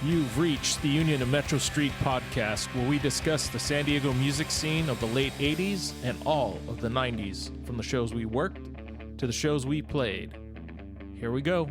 You've reached the Union and Metro Street podcast, where we discuss the San Diego music scene of the late 80s and all of the 90s, from the shows we worked to the shows we played. Here we go.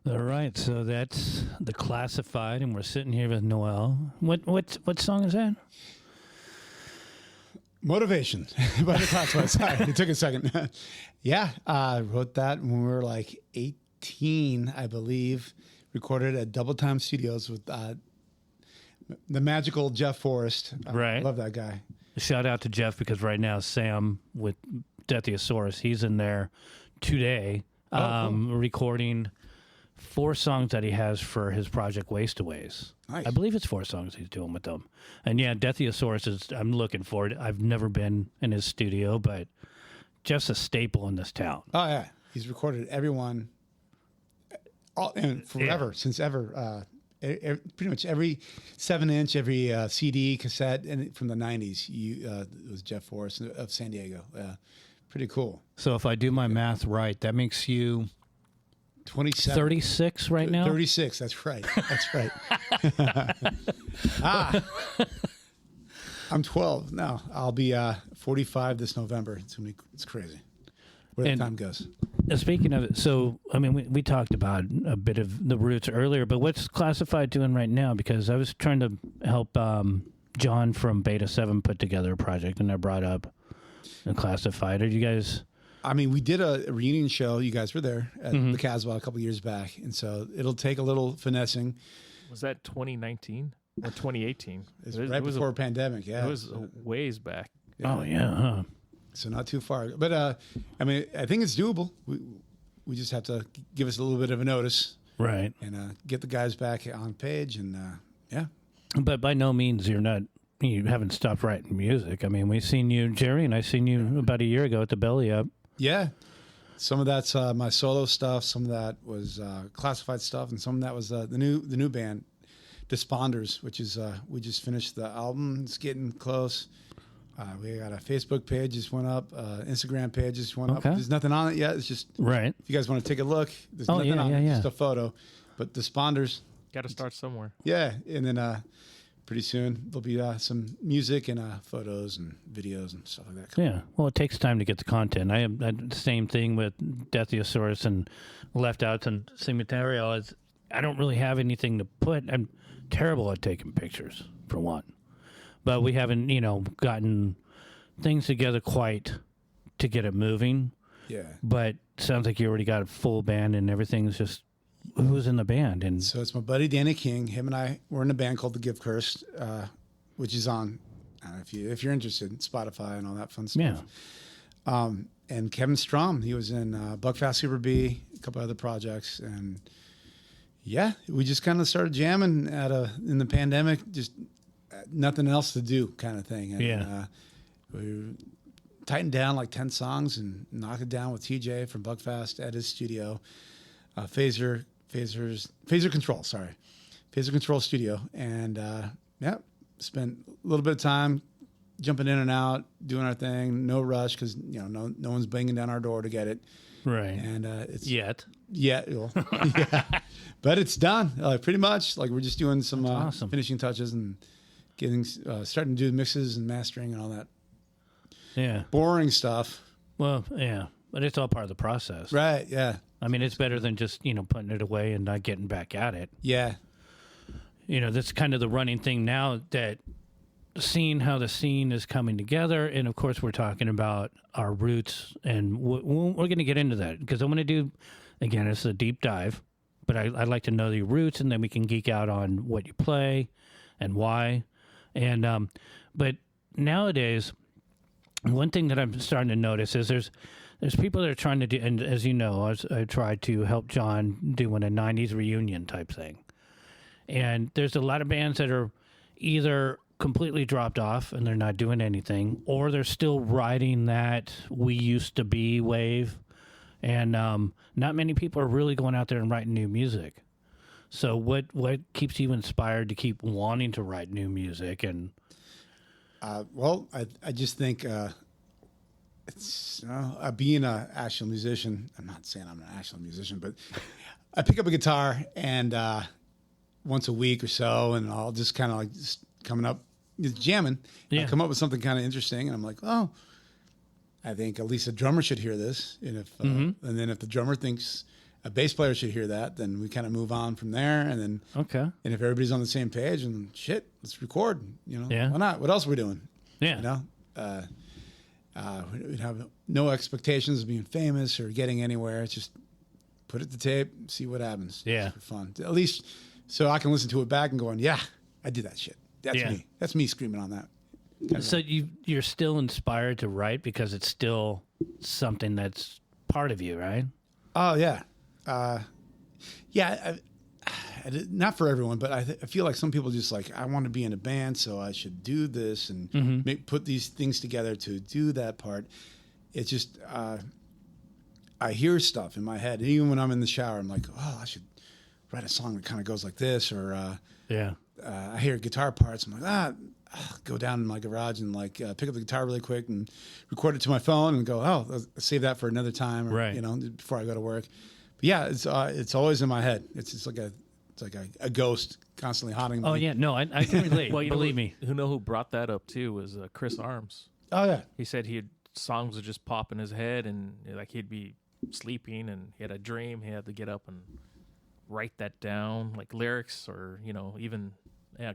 All right, so that's The Classified, and we're sitting here with Noel. What song is that? Motivation by The Classified. Sorry, it took a second. Yeah, wrote that when we were like 18, I believe. Recorded at Double Time Studios with the magical Jeff Forrest. Right. I love that guy. Shout out to Jeff, because right now Sam with Deathiosaurus, he's in there today Cool. recording 4 songs that he has for his project Wastaways. Nice. I believe it's 4 songs he's doing with them. And yeah, Deathiosaurus is, I'm looking forward. I've never been in his studio, but just a staple in this town. Oh, yeah. He's recorded everyone and forever, since ever. Pretty much every 7-inch, every CD, cassette from the 90s, it was Jeff Forrest of San Diego. Pretty cool. So if I do my math right, that makes you 27. 36 right now? 36, that's right. That's right. I'm 12 now. I'll be 45 this November. It's crazy where the time goes. Speaking of it, so, I mean, we talked about a bit of the roots earlier, but what's Classified doing right now? Because I was trying to help John from Beta 7 put together a project, and I brought up the Classified. Are you guys... I mean, we did a reunion show. You guys were there at the Casbah a couple years back, and so it'll take a little finessing. Was that 2019 or 2018? It's right before pandemic, yeah. It was a ways back. Yeah. Oh, yeah, huh? So not too far. But, I mean, I think it's doable. We just have to give us a little bit of a notice. Right. And get the guys back on page, and, yeah. But by no means you haven't stopped writing music. I mean, we've seen you, Jerry, and I seen you about a year ago at the Belly Up. Yeah. Some of that's my solo stuff. Some of that was classified stuff, and some of that was the new band, Desponders, which is we just finished the album. It's getting close. We got a Facebook page just went up, Instagram page just went up. There's nothing on it yet. It's just right. If you guys want to take a look, there's nothing on it. Just a photo. But Desponders. Got to start somewhere. Yeah, and then pretty soon there'll be some music and photos and videos and stuff like that. Yeah, well, it takes time to get the content. I have the same thing with Deathiosaurus and Left Out and Cemeterial. I don't really have anything to put. I'm terrible at taking pictures, for one. But we haven't, gotten things together quite to get it moving. Yeah. But sounds like you already got a full band and everything's just who's in the band. And so it's my buddy Danny King. Him and I were in a band called The Gift Curse, which is on, if you're interested, Spotify and all that fun stuff. Yeah. And Kevin Strom, he was in Buckfast Super B, a couple other projects, and yeah, we just kind of started jamming in the pandemic, just nothing else to do kind of thing. And, we tightened down like 10 songs and knocked it down with TJ from Buckfast at his studio, Phaser Control Studio. And spent a little bit of time jumping in and out, doing our thing, no rush because no one's banging down our door to get it. Right. And it's yeah, but it's done pretty much. Like we're just doing some awesome. Finishing touches and getting starting to do mixes and mastering and all that. Yeah. Boring stuff. Well, yeah, but it's all part of the process. Right. Yeah. I mean, it's better than just putting it away and not getting back at it. Yeah. That's kind of the running thing now, that seeing how the scene is coming together. And of course, we're talking about our roots, and we're going to get into that because I'm going to do, again, it's a deep dive, but I'd like to know your roots, and then we can geek out on what you play and why. And but nowadays, one thing that I'm starting to notice is there's people that are trying to do, and as you know, I tried to help John doing a 90s reunion type thing. And there's a lot of bands that are either completely dropped off and they're not doing anything, or they're still riding that we used to be wave. And not many people are really going out there and writing new music. So what keeps you inspired to keep wanting to write new music? And well, I just think it's being an actual musician. I'm not saying I'm an actual musician, but I pick up a guitar and once a week or so, and I'll just kind of like just coming up, just jamming. Yeah. I come up with something kind of interesting, and I'm like, oh, I think at least a drummer should hear this. And if and then if the drummer thinks a bass player should hear that, then we kind of move on from there. And then okay, and if everybody's on the same page, and shit, let's record. Yeah. Why not? What else are we doing? Yeah. We have no expectations of being famous or getting anywhere. It's just put it to tape, see what happens. Yeah. For fun. At least so I can listen to it back and going, yeah, I did that shit. That's me. That's me screaming on that. So you're still inspired to write because it's still something that's part of you, right? Oh, yeah. Not for everyone, but I feel like some people just like, I want to be in a band, so I should do this and put these things together to do that part. It's just, I hear stuff in my head. Even when I'm in the shower, I'm like, oh, I should write a song that kind of goes like this. Or I hear guitar parts. I'm like, go down in my garage and like pick up the guitar really quick and record it to my phone and go, oh, I'll save that for another time, or, before I go to work. But yeah, it's always in my head. It's like a ghost constantly haunting me. Oh yeah, no, I can relate. Well, believe me. Who brought that up too was Chris Arms. Oh yeah, he said songs would just pop in his head, and like he'd be sleeping and he had a dream. He had to get up and write that down, like lyrics or even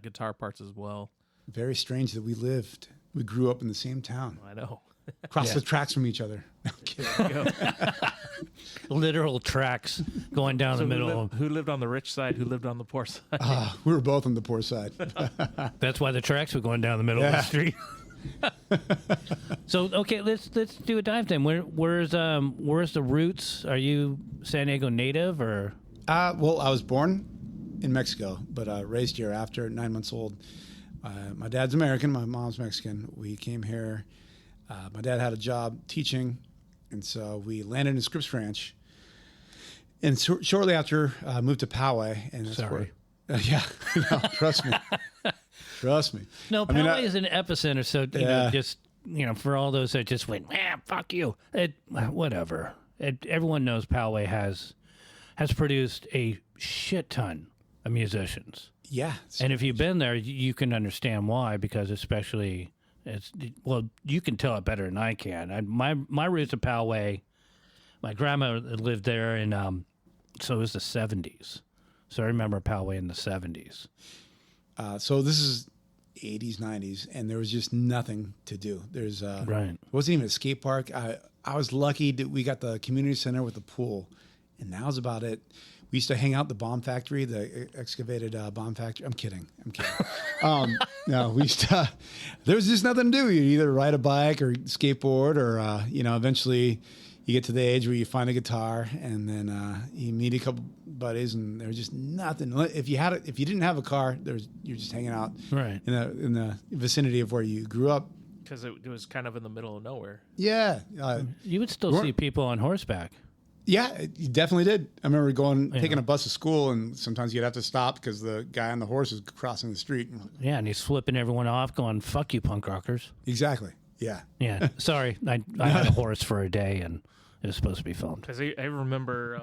guitar parts as well. Very strange that we grew up in the same town. I know. Across the tracks from each other. No kidding. Literal tracks going down the middle. Who lived on the rich side? Who lived on the poor side? We were both on the poor side. That's why the tracks were going down the middle of the street. So okay, let's do a dive then. Where's the roots? Are you San Diego native or? Well, I was born in Mexico, but raised here after 9 months old. My dad's American. My mom's Mexican. We came here. My dad had a job teaching And so we landed in Scripps Ranch. And shortly after, moved to Poway. And that's Sorry. yeah, no, trust me. Trust me. No, I mean, Poway is an epicenter, so you know, just for all those that just went, fuck you. Whatever. Everyone knows Poway has produced a shit ton of musicians. Yeah. And if you've been there, you can understand why, because especially you can tell it better than I can. My roots of Poway, my grandma lived there, and so it was the 70s. So I remember Poway in the 70s. So this is 80s, 90s, and there was just nothing to do. There's Right. It wasn't even a skate park. I was lucky that we got the community center with the pool, and that was about it. We used to hang out at the bomb factory, the excavated bomb factory. I'm kidding. No, we used to. There was just nothing to do. You either ride a bike or skateboard, or eventually you get to the age where you find a guitar, and then you meet a couple buddies, and there was just nothing. If you didn't have a car, you're just hanging out Right. in the vicinity of where you grew up. Because it was kind of in the middle of nowhere. Yeah, You would still see people on horseback. yeah, you definitely did. I remember taking a bus to school, and sometimes you'd have to stop because the guy on the horse was crossing the street. Yeah, and he's flipping everyone off, going, fuck you, punk rockers. Exactly. Yeah. Yeah, sorry. I had a horse for a day, and it was supposed to be filmed. Because I remember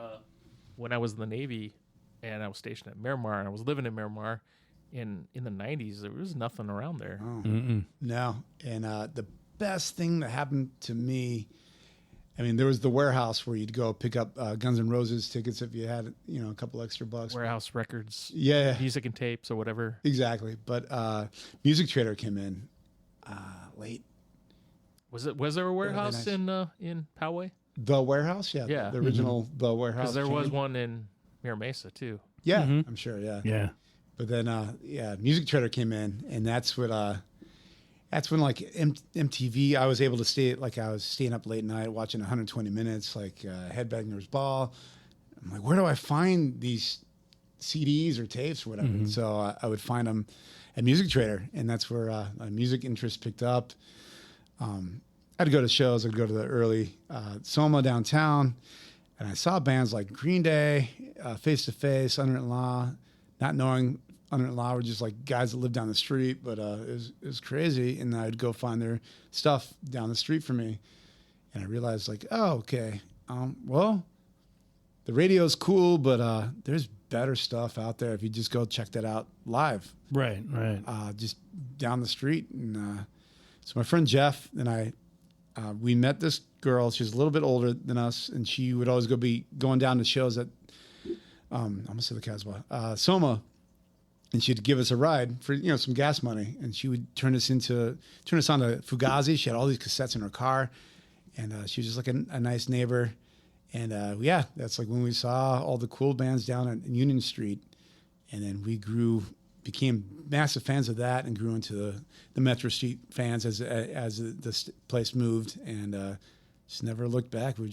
when I was in the Navy and I was stationed at Miramar, and I was living in Miramar in the 90s, there was nothing around there. Oh. No. And the best thing that happened to me, I mean, there was the warehouse where you'd go pick up Guns N' Roses tickets if you had, a couple extra bucks. Warehouse records, Yeah. music and tapes or whatever. Exactly. But Music Trader came in late. Was there a warehouse in Poway? The Warehouse? Yeah. Yeah. The original The Warehouse. Because there was chain. one in Mira Mesa too. Yeah, I'm sure. Yeah. Yeah. But then, Music Trader came in, and that's when like MTV, I was able to I was staying up late night watching 120 Minutes, like Headbangers Ball. I'm like, where do I find these CDs or tapes or whatever? And so I would find them at Music Trader, and that's where my music interest picked up. I'd go to shows. I'd go to the early Soma downtown, and I saw bands like Green Day, Face to Face, Under-in-Law, not knowing Under-in-Law were just like guys that lived down the street, but it was crazy. And I'd go find their stuff down the street for me, and I realized like, oh, okay, well, the radio's cool, but there's better stuff out there if you just go check that out live. Right. Just down the street. And so my friend Jeff and I, we met this girl. She was a little bit older than us, and she would always be going down to shows at I'm gonna say the Casbah, Soma, and she'd give us a ride for some gas money, and she would turn us on to Fugazi. She had all these cassettes in her car, and she was just like a nice neighbor. And that's like when we saw all the cool bands down at Union Street, and then we became massive fans of that, and grew into the Metro Street fans as the place moved, and just never looked back. We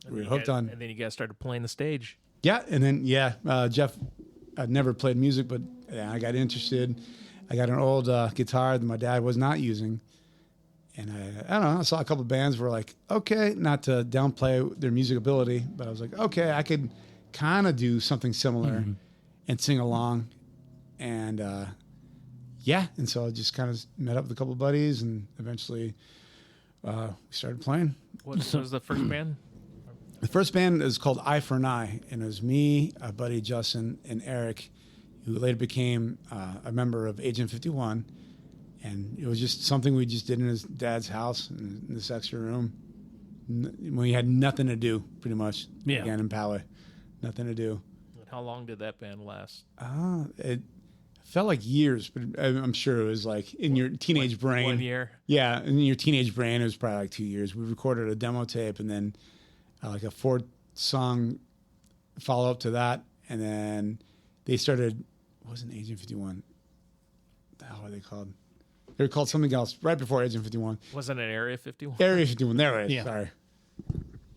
were hooked on. And then you guys started playing the stage. Yeah, and then Jeff, I'd never played music, but I got interested. I got an old guitar that my dad was not using, and I don't know. I saw a couple of bands were like, okay, not to downplay their music ability, but I was like, okay, I could kind of do something similar and sing along, and and so I just kind of met up with a couple of buddies, and eventually we started playing. What was the first band? The first band is called Eye for an Eye, and it was me, a buddy Justin, and Eric, who later became a member of Agent 51. And it was just something we just did in his dad's house in this extra room. We had nothing to do, pretty much. Yeah. Again, in Poway. Nothing to do. And how long did that band last? It felt like years, but I'm sure it was like in your teenage brain. 1 year? Yeah, in your teenage brain, it was probably like 2 years. We recorded a demo tape, and then like a 4-song follow-up to that. And then they started, it wasn't Agent 51. What the hell are they called? They were called something else right before Agent 51. Wasn't it Area 51? Area 51, there it is. Yeah. Sorry.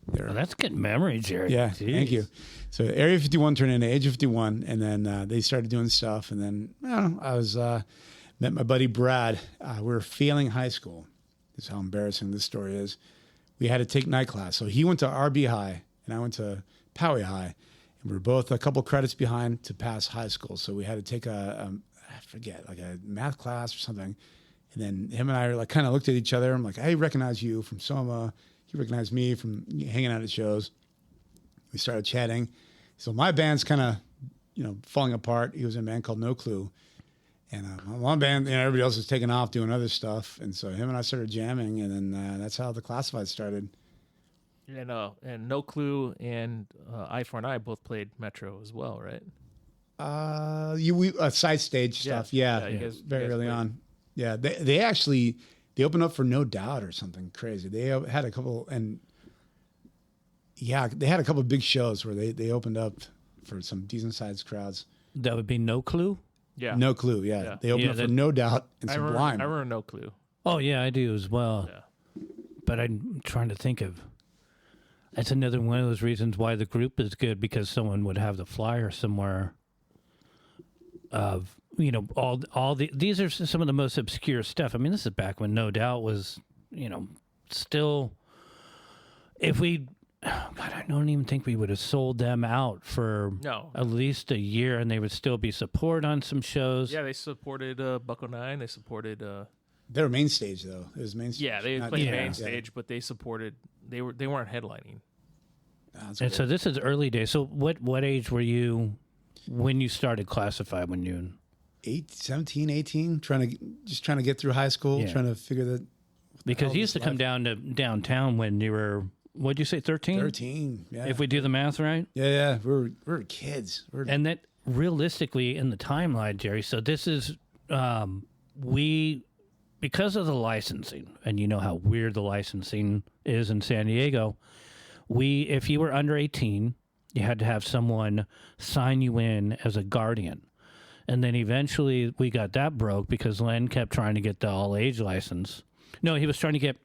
Well, that's good memory, Jerry. Yeah, Jeez. thank you. So Area 51 turned into Agent 51, and then they started doing stuff. And then I was met my buddy Brad. We were failing high school. This is how embarrassing this story is. we had to take night class. So he went to RB High and I went to Poway High, and we were both a couple credits behind to pass high school. So we had to take I forget, like a math class or something. And then him and I like kind of looked at each other. I'm like, I recognize you from Soma. You recognize me from hanging out at shows. We started chatting. So my band's kind of, falling apart. He was in a band called No Clue. And one band, everybody else was taking off doing other stuff. And so him and I started jamming, and then that's how the Classified started. And No Clue and I both played Metro as well, right? We side stage stuff. Yeah, you guys early played. on. Yeah, they actually opened up for No Doubt or something crazy. They had a couple, and they had a couple of big shows where they opened up for some decent sized crowds. That would be No Clue? Yeah. No Clue. Yeah, they opened up for No Doubt and Sublime. I remember No Clue. Oh yeah, I do as well. Yeah. But I'm trying to think of. That's another one of those reasons why the group is good, because someone would have the flyer somewhere of these are some of the most obscure stuff. I mean, this is back when No Doubt was still. If we, God, I don't even think we would have sold them out for at least a year, and they would still be support on some shows. Yeah, they supported Bucko 9. They supported. They were main stage though. It was main stage. Yeah, they played main stage, but they supported. They weren't headlining. And so this is early days. So what age were you when you started Classified? When you 17, 18, trying to get through high school, trying to figure that. Because you used to come down to downtown when you were, what'd you say, 13? 13, yeah. If we do the math right? Yeah. We were kids. And that realistically in the timeline, Jerry, so this is, because of the licensing, and you know how weird the licensing is in San Diego, if you were under 18, you had to have someone sign you in as a guardian. And then eventually we got that broke because Len kept trying to get the all-age license. No, he was trying to get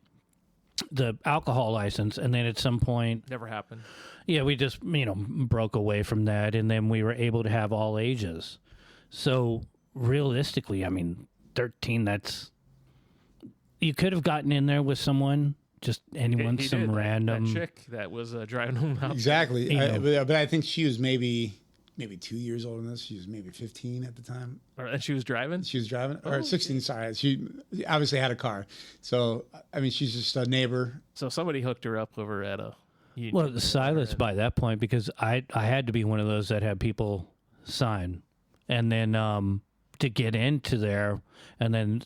the alcohol license, and then at some point... Never happened. Yeah, we just, broke away from that, and then we were able to have all ages. So realistically, 13, that's... You could have gotten in there with someone, just anyone, He some did. random... That chick that was driving him out. Exactly. But I think she was maybe 2 years older than us. She was maybe 15 at the time. And she was driving? She was driving, or 16, sorry. She obviously had a car. So, she's just a neighbor. So somebody hooked her up over at a... Well, the silence by that point, because I had to be one of those that had people sign. And then to get into there, and then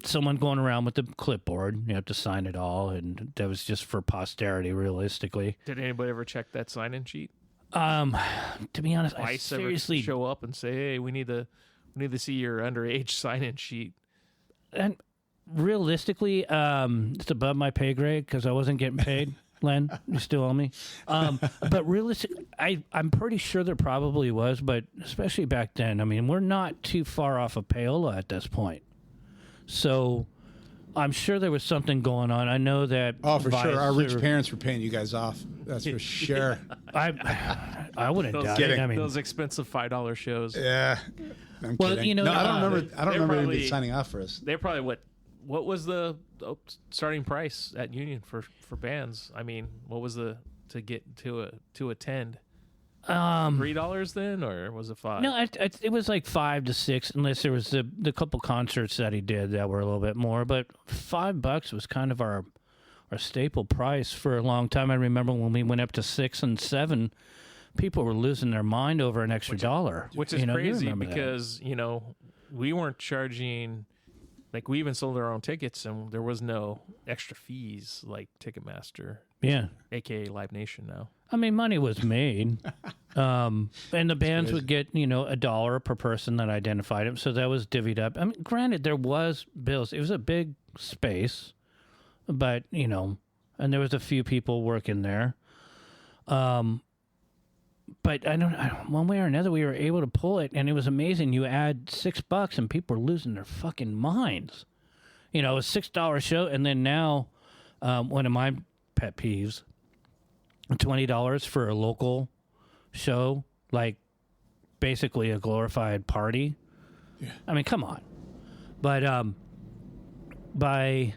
someone going around with the clipboard, you have to sign it all, and that was just for posterity, realistically. Did anybody ever check that sign-in sheet? To be honest, I Ever seriously show up and say, "Hey, we need to see your underage sign-in sheet." And realistically, it's above my pay grade because I wasn't getting paid. Len, you still owe me. But realistically, I'm pretty sure there probably was, but especially back then, we're not too far off of payola at this point. So I'm sure there was something going on. I know that. Oh, for sure. Our rich parents were paying you guys off. That's for sure. I wouldn't doubt it. Those expensive $5 shows. Yeah. I'm kidding. No, I don't remember anybody signing off for us. They're probably what was the starting price at Union for bands? What was to get to attend? $3 then, or was it $5? No, it was like $5 to $6, unless there was the couple concerts that he did that were a little bit more. But $5 was kind of our staple price for a long time. I remember when we went up to $6 and $7, people were losing their mind over an extra dollar. Which is crazy because we weren't charging. Like, we even sold our own tickets, and there was no extra fees like Ticketmaster. Yeah. AKA Live Nation now. Money was made. And the bands would get, $1 per person that identified them. So that was divvied up. Granted, there was bills. It was a big space, but, and there was a few people working there. But one way or another, we were able to pull it, and it was amazing. You add $6, and people were losing their fucking minds. A $6 show, and then now, one of my pet peeves, $20 for a local show, like basically a glorified party. Yeah. Come on. But by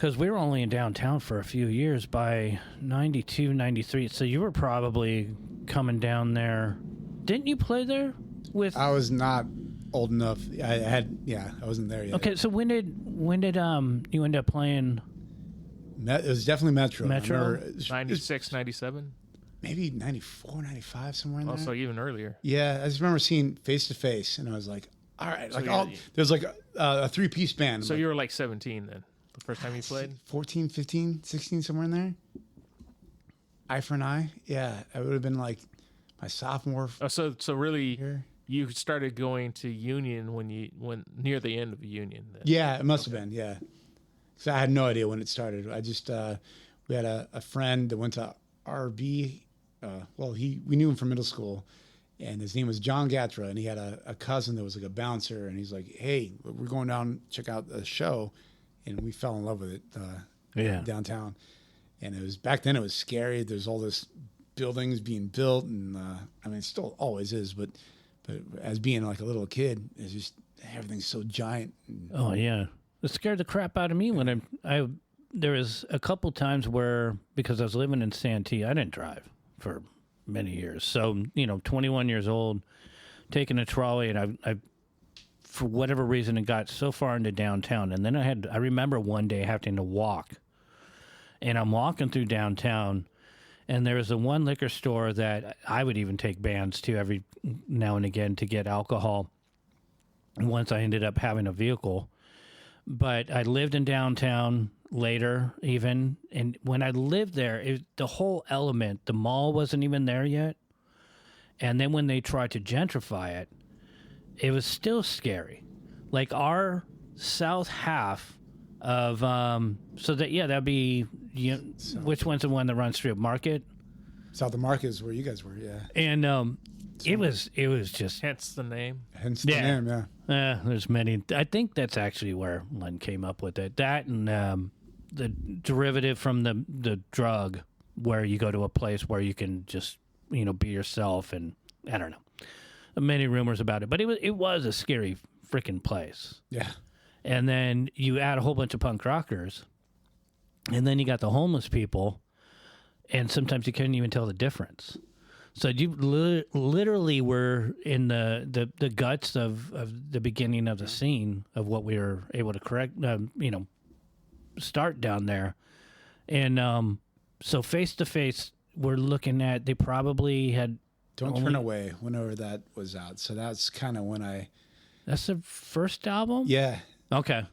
Because we were only in downtown for a few years by 92, 93. So you were probably coming down there. Didn't you play there with? I was not old enough. I wasn't there yet. Okay, so when did you end up playing? It was definitely Metro. Metro? 96, 97? Maybe 94, 95, somewhere in there. Also, even earlier. Yeah, I just remember seeing Face to Face, and I was like, all right. There's like a three-piece band. So you were like 17 then, the first time you played? 14, 15, 16, somewhere in there. Eye for an Eye. Yeah, I would have been like my sophomore. Oh, so really, year. you started going to Union when near the end of Union. Then. Yeah, it must have been. Yeah, because I had no idea when it started. I just we had a friend that went to RB. We knew him from middle school, and his name was John Gatra, and he had a cousin that was like a bouncer, and he's like, "Hey, we're going down check out the show," and we fell in love with it. Downtown, and it was back then. It was scary. There's all this buildings being built, and I mean, it still always is, but as being like a little kid, it's just everything's so giant. Oh yeah, it scared the crap out of me when I there was a couple times where, because I was living in Santee, I didn't drive for many years. So, 21 years old, taking a trolley, and I for whatever reason, it got so far into downtown. And then I remember one day having to walk, and I'm walking through downtown, and there was the one liquor store that I would even take bands to every now and again to get alcohol. Once I ended up having a vehicle, but I lived in downtown later even, and when I lived there, the whole element, the mall wasn't even there yet, and then when they tried to gentrify it, it was still scary. Like our south half of that'd be which one's the one that runs through Market? South of Market is where you guys were, yeah. And it was just hence the name. Hence the name, yeah. There's many. I think that's actually where Len came up with it. That and the derivative from the drug, where you go to a place where you can just be yourself, and I don't know, many rumors about it, but it was a scary freaking place. Yeah. And then you add a whole bunch of punk rockers, and then you got the homeless people, and sometimes you couldn't even tell the difference. So you literally were in the guts of the beginning of the scene of what we were able to start down there. And so Face to Face, we're looking at, they probably had Don't Turn Away whenever that was out. So that's kind of when That's the first album? Yeah. Okay.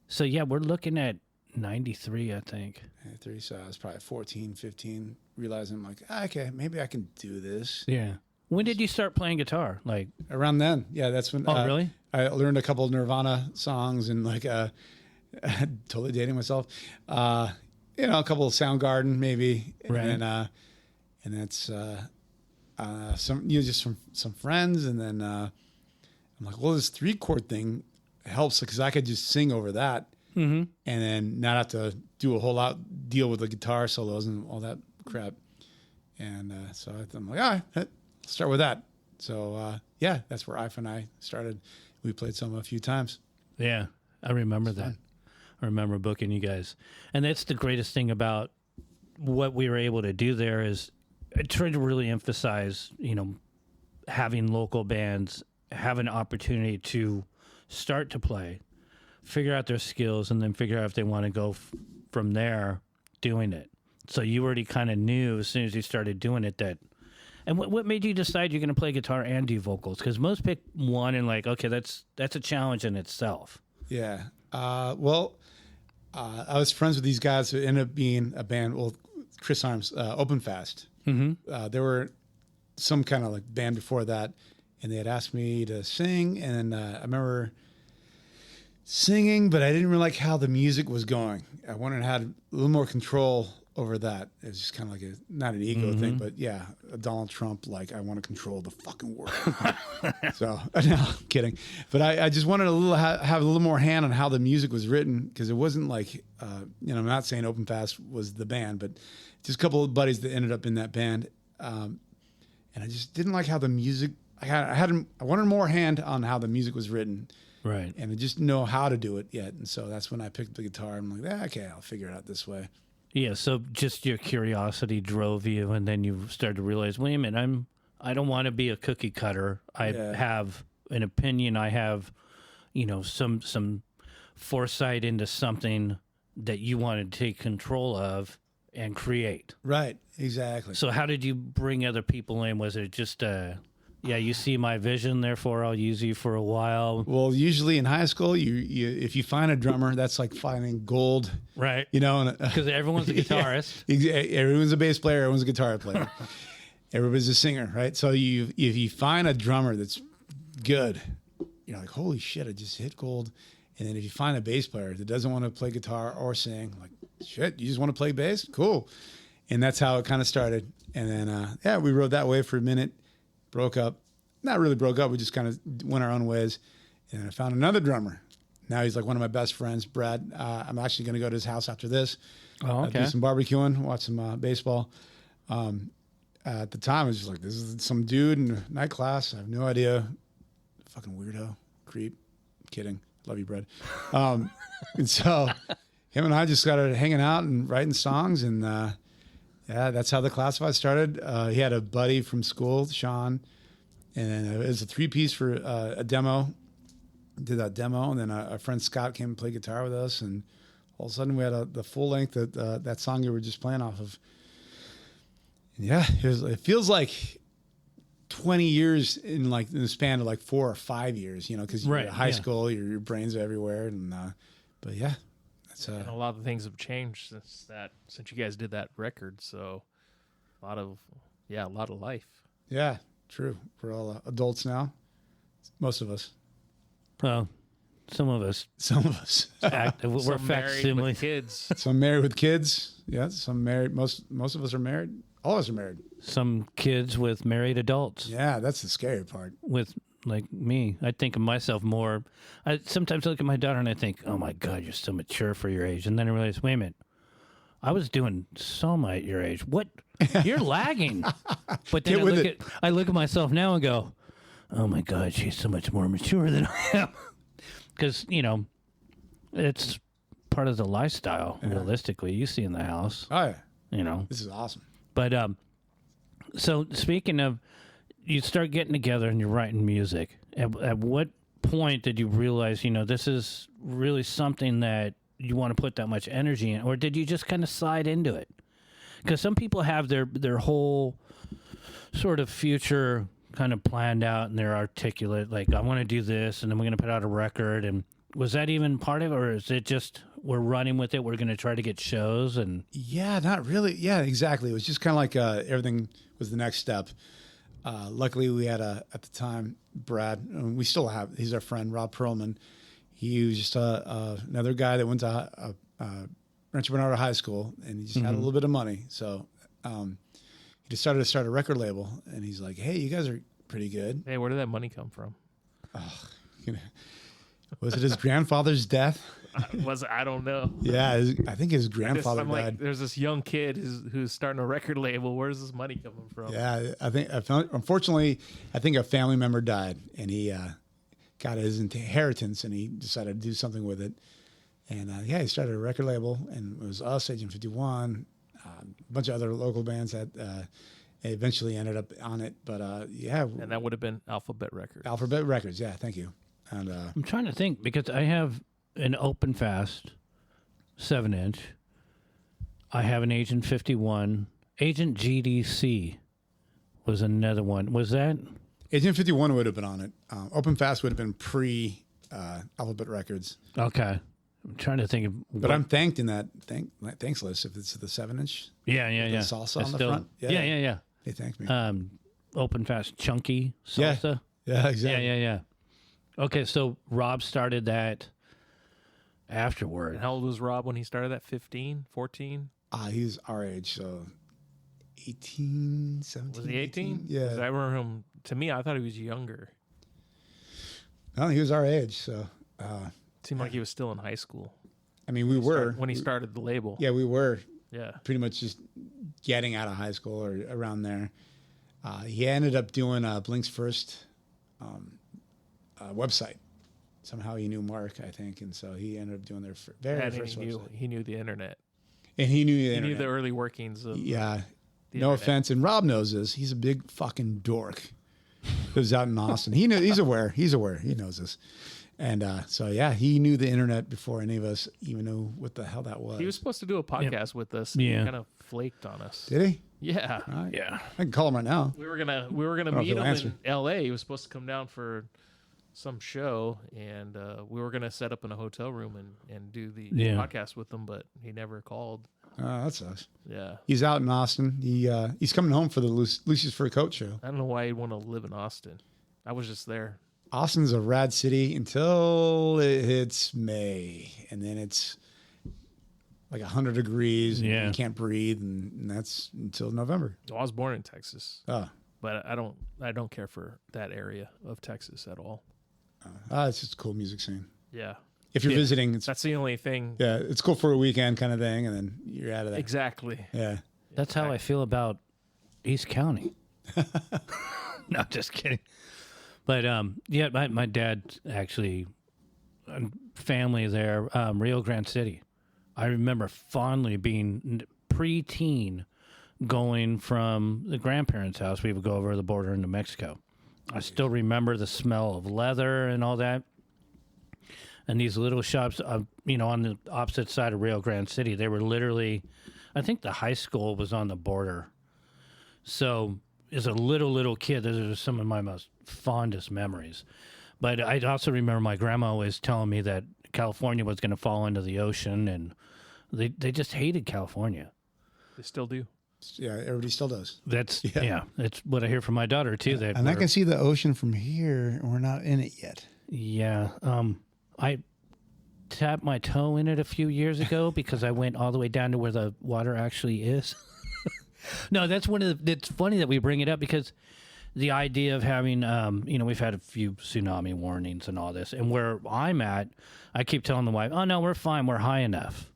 So yeah, we're looking at 93, I think. 93, so I was probably 14, 15, realizing I'm like, okay, maybe I can do this. Yeah. When did you start playing guitar? Like around then. Yeah, that's when really? I learned a couple of Nirvana songs and totally dating myself. A couple of Soundgarden maybe. Right. And that's just from some friends, and then I'm like, well, this 3-chord thing helps because I could just sing over that. Mm-hmm. And then not have to do a whole lot, deal with the guitar solos and all that crap. And so I'm like, all right, let's start with that. So, that's where Ife and I started. We played a few times. Yeah, I remember that. I remember booking you guys. And that's the greatest thing about what we were able to do there is I tried to really emphasize, having local bands have an opportunity to start to play, figure out their skills, and then figure out if they want to go from there doing it. So you already kind of knew as soon as you started doing it that. And what made you decide you're going to play guitar and do vocals? Because most pick one and okay, that's a challenge in itself. Yeah. I was friends with these guys who ended up being a band. Well, Chris Arms, Open Fast. Mm-hmm. There were some kind of band before that, and they had asked me to sing, and I remember singing, but I didn't really like how the music was going. I wanted to have a little more control over that. It was just kind of not an ego thing, but yeah, a Donald Trump, I want to control the fucking world. So, no, I'm kidding. But I just wanted have a little more hand on how the music was written, because it wasn't I'm not saying Open Fast was the band, but just a couple of buddies that ended up in that band. And I just didn't like how the music, I wanted more hand on how the music was written. Right. and I just know how to do it yet. And so that's when I picked up the guitar. I'm like, okay, I'll figure it out this way. Yeah. So just your curiosity drove you, and then you started to realize, wait a minute, I don't want to be a cookie cutter. I have an opinion. I have, some foresight into something that you want to take control of and create. Right. Exactly. So how did you bring other people in? Was it just you see my vision, therefore I'll use you for a while? Well, usually in high school, you if you find a drummer, that's like finding gold. Right. Because everyone's a guitarist. Everyone's a bass player. Everyone's a guitar player. Everybody's a singer, right? So if you find a drummer that's good, you're like, holy shit, I just hit gold. And then if you find a bass player that doesn't want to play guitar or sing, like, shit, you just want to play bass? Cool. And that's how it kind of started. And then, we rode that way for a minute, broke up. Not really broke up. We just kind of went our own ways. And I found another drummer. Now he's like one of my best friends, Brad. I'm actually going to go to his house after this. Oh, okay. Do some barbecuing, watch some baseball. At the time, I was just like, this is some dude in a night class. I have no idea. Fucking weirdo, creep. Kidding. Love you, Brad. And so him and I just started hanging out and writing songs. And that's how the Classified started. He had a buddy from school, Sean. And it was a 3-piece for a demo. Did that demo. And then our friend Scott came and played guitar with us. And all of a sudden we had the full length that song you were just playing off of. Yeah, it feels like 20 years in the span of like 4 or 5 years, because you're in high school, your brains are everywhere, and but yeah, that's and a lot of things have changed since you guys did that record. So a lot of life. Yeah, true. We're all adults now, most of us. Well, some of us. We're Some married with kids. Some married with kids. Yeah, some married. Most of us are married. All of us are married. Some kids with married adults. Yeah, that's the scary part. With like me, I think of myself more. I sometimes look at my daughter and I think, "Oh my God, you're so mature for your age." And then I realize, wait a minute, I was doing so much at your age. What? You're lagging. But then I look at myself now and go, "Oh my God, she's so much more mature than I am." Because it's part of the lifestyle. Yeah. Realistically, you see in the house. Oh yeah. This is awesome. But so speaking of, you start getting together and you're writing music. At what point did you realize, this is really something that you want to put that much energy in, or did you just kind of slide into it? Because some people have their whole sort of future kind of planned out and they're articulate, like, I want to do this, and then we're going to put out a record. And was that even part of it, or is it just we're running with it, we're going to try to get shows? And yeah, not really. Yeah, exactly. It was just kind of like everything was the next step. Luckily, we had at the time Brad, and we still have. He's our friend, Rob Perlman. He was just another guy that went to Rancho Bernardo High School, and he just had a little bit of money. So he decided to start a record label, and he's like, "Hey, you guys are pretty good." Hey, where did that money come from? Was it his grandfather's death? I don't know. Yeah, I think his grandfather died. Like, there's this young kid who's starting a record label. Where's this money coming from? Yeah, unfortunately, I think a family member died, and he got his inheritance, and he decided to do something with it. And he started a record label, and it was us, Agent 51, a bunch of other local bands that eventually ended up on it. But and that would have been Alphabet Records. Alphabet Records, yeah, thank you. And I'm trying to think, because I have an Open Fast 7-inch. I have an Agent 51. Agent GDC was another one. Was that? Agent 51 would have been on it. Open Fast would have been pre Alphabet Records. Okay. I'm trying to think of. But I'm thanked in that thanks list if it's the 7-inch. Yeah. The salsa on the front. Yeah. They thanked me. Open Fast Chunky salsa. Yeah, exactly. Yeah. Okay, so Rob started that afterward. And how old was Rob when he started that? 15, 14? He was our age, so 18, 17. Was he 18? Yeah. 'Cause I remember him, to me, I thought he was younger. No, he was our age, so. Seemed like he was still in high school. I mean, we were. When he started the label. Yeah, we were. Yeah. Pretty much just getting out of high school or around there. He ended up doing Blink's first website. somehow he knew Mark, I think, and so he ended up doing their very And first website. he knew the internet. And he knew the He internet. knew the early workings of Yeah. the No internet. offense, and Rob knows this. He's a big fucking dork. Lives out in Austin. He knew. He's aware. He knows this. And so yeah, he knew the internet before any of us even knew what the hell that was. He was supposed to do a podcast with us. And Yeah. He kind of flaked on us. Did he? Yeah. All right. Yeah. I can call him right now. We were gonna if meet he'll him answer. in L.A. He was supposed to come down for some show, and we were gonna set up in a hotel room and do the Yeah. podcast with him, but he never called. That sucks. Yeah, He's out in Austin. He's coming home for the Lucy's Fur Coat show. I don't know why he'd want to live in Austin. I was just there. Austin's a rad city until it hits May, and then it's like 100 degrees. And Yeah. you can't breathe, and that's until November. Well, I was born in Texas, Oh, but I don't care for that area of Texas at all. it's just a cool music scene. Yeah, If you're visiting, it's that's the only thing. it's cool for a weekend kind of thing, and then you're out of there. Exactly. Yeah. That's how I feel about East County. No, just kidding. But yeah, my dad actually family there, Rio Grande City. I remember fondly being preteen, going from the grandparents' house. We would go over the border into Mexico. I still remember the smell of leather and all that. And these little shops, on the opposite side of Rio Grande City, they were literally, I think the high school was on the border. So as a little kid, those are some of my most fondest memories. But I also remember my grandma always telling me that California was going to fall into the ocean, and they just hated California. They still do. Yeah, everybody still does. That's Yeah. yeah, it's what I hear from my daughter too. That And I we're- can see the ocean from here, and we're not in it yet. Yeah. I tapped my toe in it a few years ago because I went all the way down to where the water actually is. No, that's one of the. It's funny that we bring it up because the idea of having, we've had a few tsunami warnings and all this, and where I'm at, I keep telling the wife, "Oh no, we're fine. We're high enough."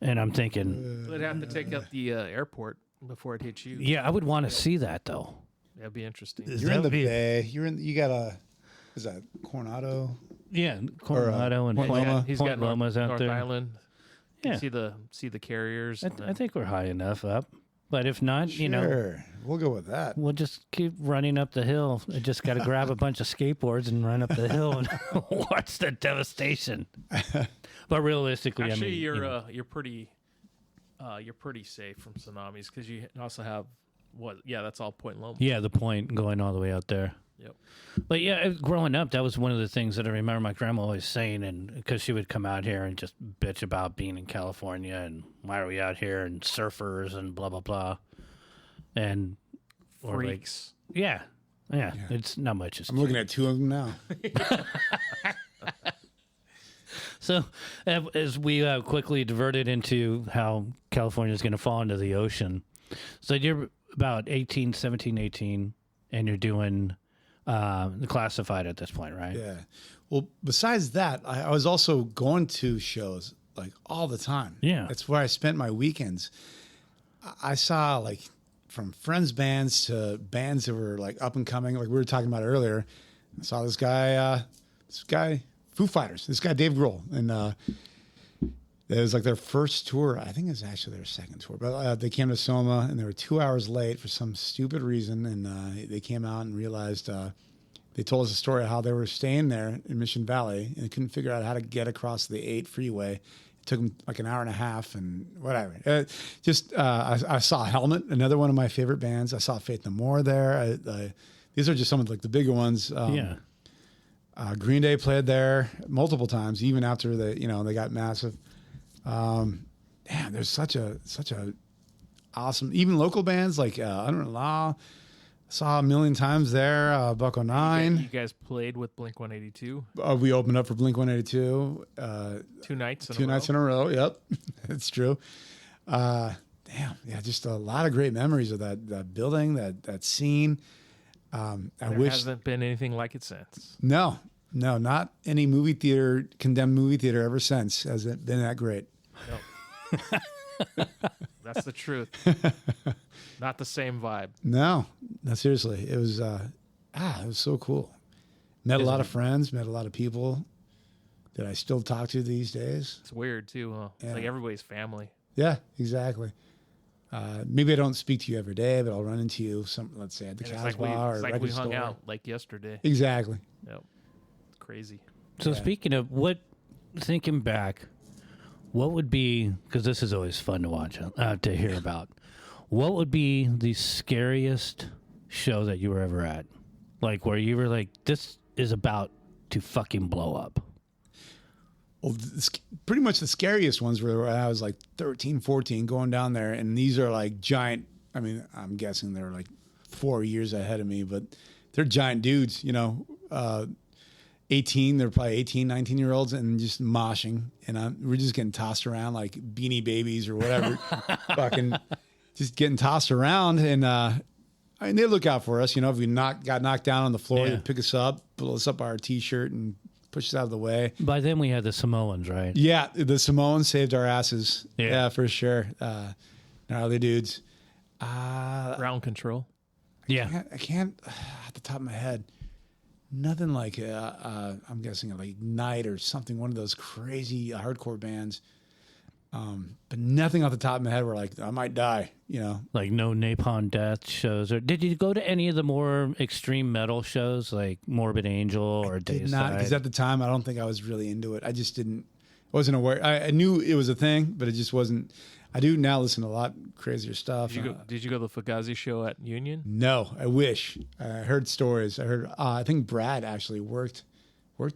And I'm thinking, They'd have to take out the airport before it hits you. yeah, I would want to see that though. That'd be interesting. You're in the bay. You got is that Coronado? Yeah, Coronado and Point Point, Loma. He's Point got North, Loma's out North there. Island. You Yeah. see the carriers. I think we're high enough up, but if not, Sure. We'll go with that. we'll just keep running up the hill. I just got to grab a bunch of skateboards and run up the hill and watch the devastation. But realistically, Actually, I mean, you're pretty safe from tsunamis because you also have that's all Point Loma. yeah, the point going all the way out there. Yep. But yeah, growing up, that was one of the things that I remember my grandma always saying, and because she would come out here and just bitch about being in California and why are we out here and surfers and blah blah blah, and or like, Freaks. yeah, it's not much. I'm looking at two of them now. So, as we quickly diverted into how California is going to fall into the ocean, so you're about 17, 18, and you're doing the classified at this point, right? Yeah. Well, besides that, I was also going to shows like all the time. Yeah. That's where I spent my weekends. I saw like from friends' bands to bands that were like up and coming, like we were talking about earlier. I saw this guy, Foo Fighters, this guy, Dave Grohl. And it was like their first tour. I think it was actually their second tour. But they came to Soma, and they were 2 hours late for some stupid reason. And they came out and realized they told us a story of how they were staying there in Mission Valley and they couldn't figure out how to get across the 8 freeway. It took them like an hour and a half and whatever. I saw Helmet, another one of my favorite bands. I saw Faith No More there. These are just some of like the bigger ones. Yeah. Green Day played there multiple times, even after they got massive. There's such a awesome, even local bands like I don't know, Law. Saw a million times there. Bucko 9. You guys played with Blink 182 We opened up for Blink 182. 2 nights. Two nights in a row. Yep, that's true. Just a lot of great memories of that building, that scene. There hasn't been anything like it since. No, not any condemned movie theater ever since has it been that great. No. That's the truth. Not the same vibe. No, seriously, it was so cool. Met a lot of friends, met a lot of people. that I still talk to these days. It's weird too, huh? Yeah. Like everybody's family. Yeah, exactly. Maybe I don't speak to you every day, but I'll run into you let's say at the And it's Casbah like or it's like record we hung store. out like yesterday. Exactly. Yep. It's crazy. So Yeah. speaking of thinking back, what would be, because this is always fun to watch, to hear about, what would be the scariest show that you were ever at? Like where you were like, this is about to fucking blow up. Well, pretty much the scariest ones were when I was like 13, 14, going down there. And these are like giant, I mean, I'm guessing they're like 4 years ahead of me, but they're giant dudes, 18, they're probably 18, 19-year-olds and just moshing. And we're just getting tossed around like Beanie Babies or whatever. Fucking just getting tossed around. And they look out for us. If we got knocked down on the floor, Yeah. they'd pick us up, pull us up by our T-shirt and push us out of the way. By then we had the Samoans, right? Yeah, the Samoans saved our asses. Yeah. Yeah, for sure. Gnarly dudes. Ground control. Yeah. I can't at the top of my head. Nothing like I'm guessing like Ignite or something. One of those crazy hardcore bands. But nothing off the top of my head where like I might die. Like no Napalm Death shows, or did you go to any of the more extreme metal shows like Morbid Angel or Did not, because at the time I don't think I was really into it. I just wasn't aware. I knew it was a thing, but it just wasn't. I do now listen to a lot crazier stuff. Did you go to the Fugazi show at Union? No, I wish. I heard stories. I heard. I think Brad actually worked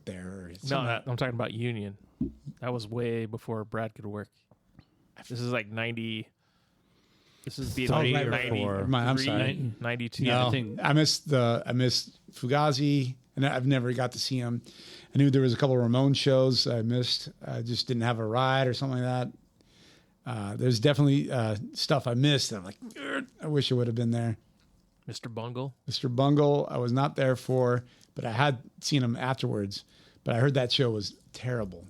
there. Or No, something. I'm talking about Union. That was way before Brad could work. This is like 90. This is being Three like or 90, four. I'm sorry. 92. Yeah, No, I think- I missed Fugazi, and I've never got to see him. I knew there was a couple of Ramon shows I missed. I just didn't have a ride or something like that. There's definitely stuff I missed. That I'm like, I wish I would have been there. Mr. Bungle. Mr. Bungle, I was not there for, but I had seen him afterwards. But I heard that show was terrible.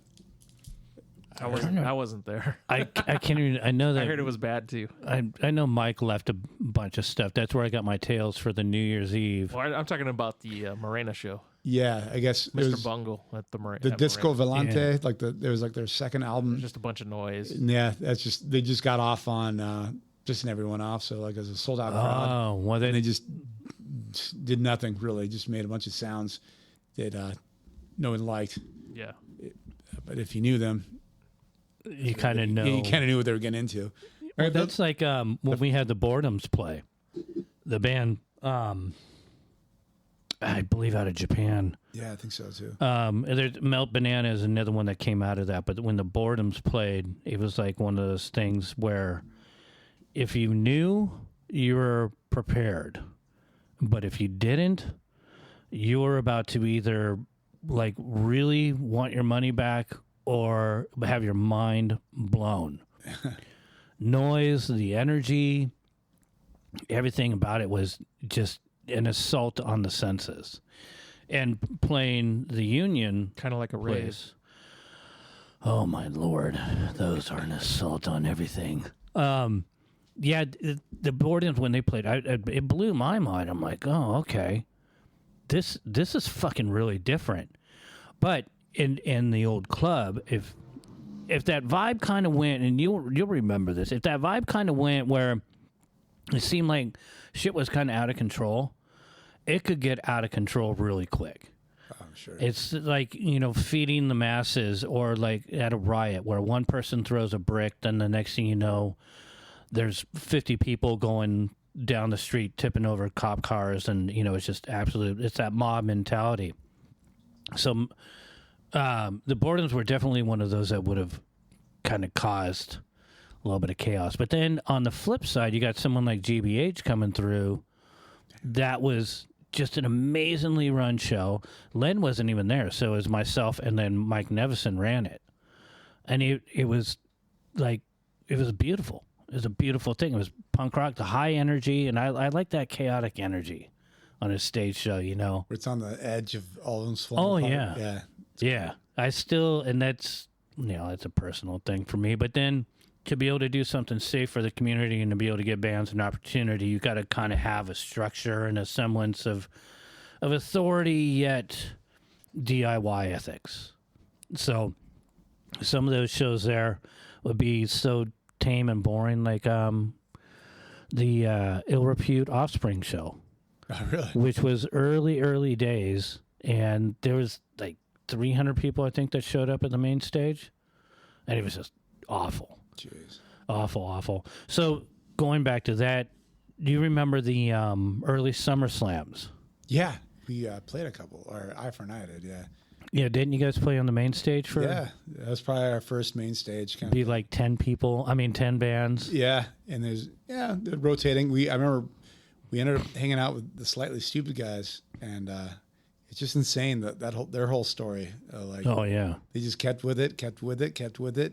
I wasn't there. I can't even. I know that. I heard it was bad too. I know Mike left a bunch of stuff. That's where I got my tales for the New Year's Eve. Well, I'm talking about the Morena show. Yeah, I guess it Mr. was Bungle at the Morena. the Disco Volante. Yeah. Like it was like their second album. Just a bunch of noise. Yeah, they just got off on just everyone off. So like it was a sold out crowd. Oh, well, And they they just did nothing really. Just made a bunch of sounds that no one liked. Yeah. But if you knew them, you kind of know. you kind of knew what they were getting into. Well, that's like when we had the Boredoms play. The band, I believe, out of Japan. Yeah, I think so too. There's Melt Banana is another one that came out of that. But when the Boredoms played, it was like one of those things where if you knew, you were prepared. But if you didn't, you were about to either like really want your money back or have your mind blown. Noise, the energy, everything about it was just an assault on the senses. And playing the Union Kind of like a rave. place. Oh my Lord, those are an assault on everything. Yeah, the Boredoms when they played, it blew my mind. I'm like, oh, okay, this is fucking really different. But in the old club, if that vibe kind of went, and you'll remember this, if that vibe kind of went where it seemed like shit was kind of out of control, it could get out of control really quick. I'm sure. It's like, feeding the masses, or like at a riot where one person throws a brick, then the next thing you know, there's 50 people going down the street tipping over cop cars, and it's just it's that mob mentality. So the Boredoms were definitely one of those that would have kind of caused a little bit of chaos. But then on the flip side, you got someone like GBH coming through. That was just an amazingly run show. Len wasn't even there, so it was myself and then Mike Nevison ran it. And it was like, it was beautiful. It was a beautiful thing. It was punk rock, the high energy, and I like that chaotic energy on a stage show, Where it's on the edge of all of them. Oh, falling yeah. apart. Yeah. Yeah, I still, and that's, it's a personal thing for me. But then to be able to do something safe for the community and to be able to give bands an opportunity, you got to kind of have a structure and a semblance of authority, yet DIY ethics. So some of those shows there would be so tame and boring, like the Ill Repute Offspring show, Oh, really? which was early days, and there was like 300 people, I think, that showed up at the main stage, and it was just awful. Jeez. Awful. So going back to that, do you remember the early Summer Slams? Yeah, we played a couple, or I for an I did, yeah. Yeah, didn't you guys play on the main stage for? Yeah, that was probably our first main stage. Kind Be like 10 people. I mean, 10 bands. Yeah, and they're rotating. I remember we ended up hanging out with the Slightly Stupid guys, and it's just insane their whole story. Oh yeah, they just kept with it,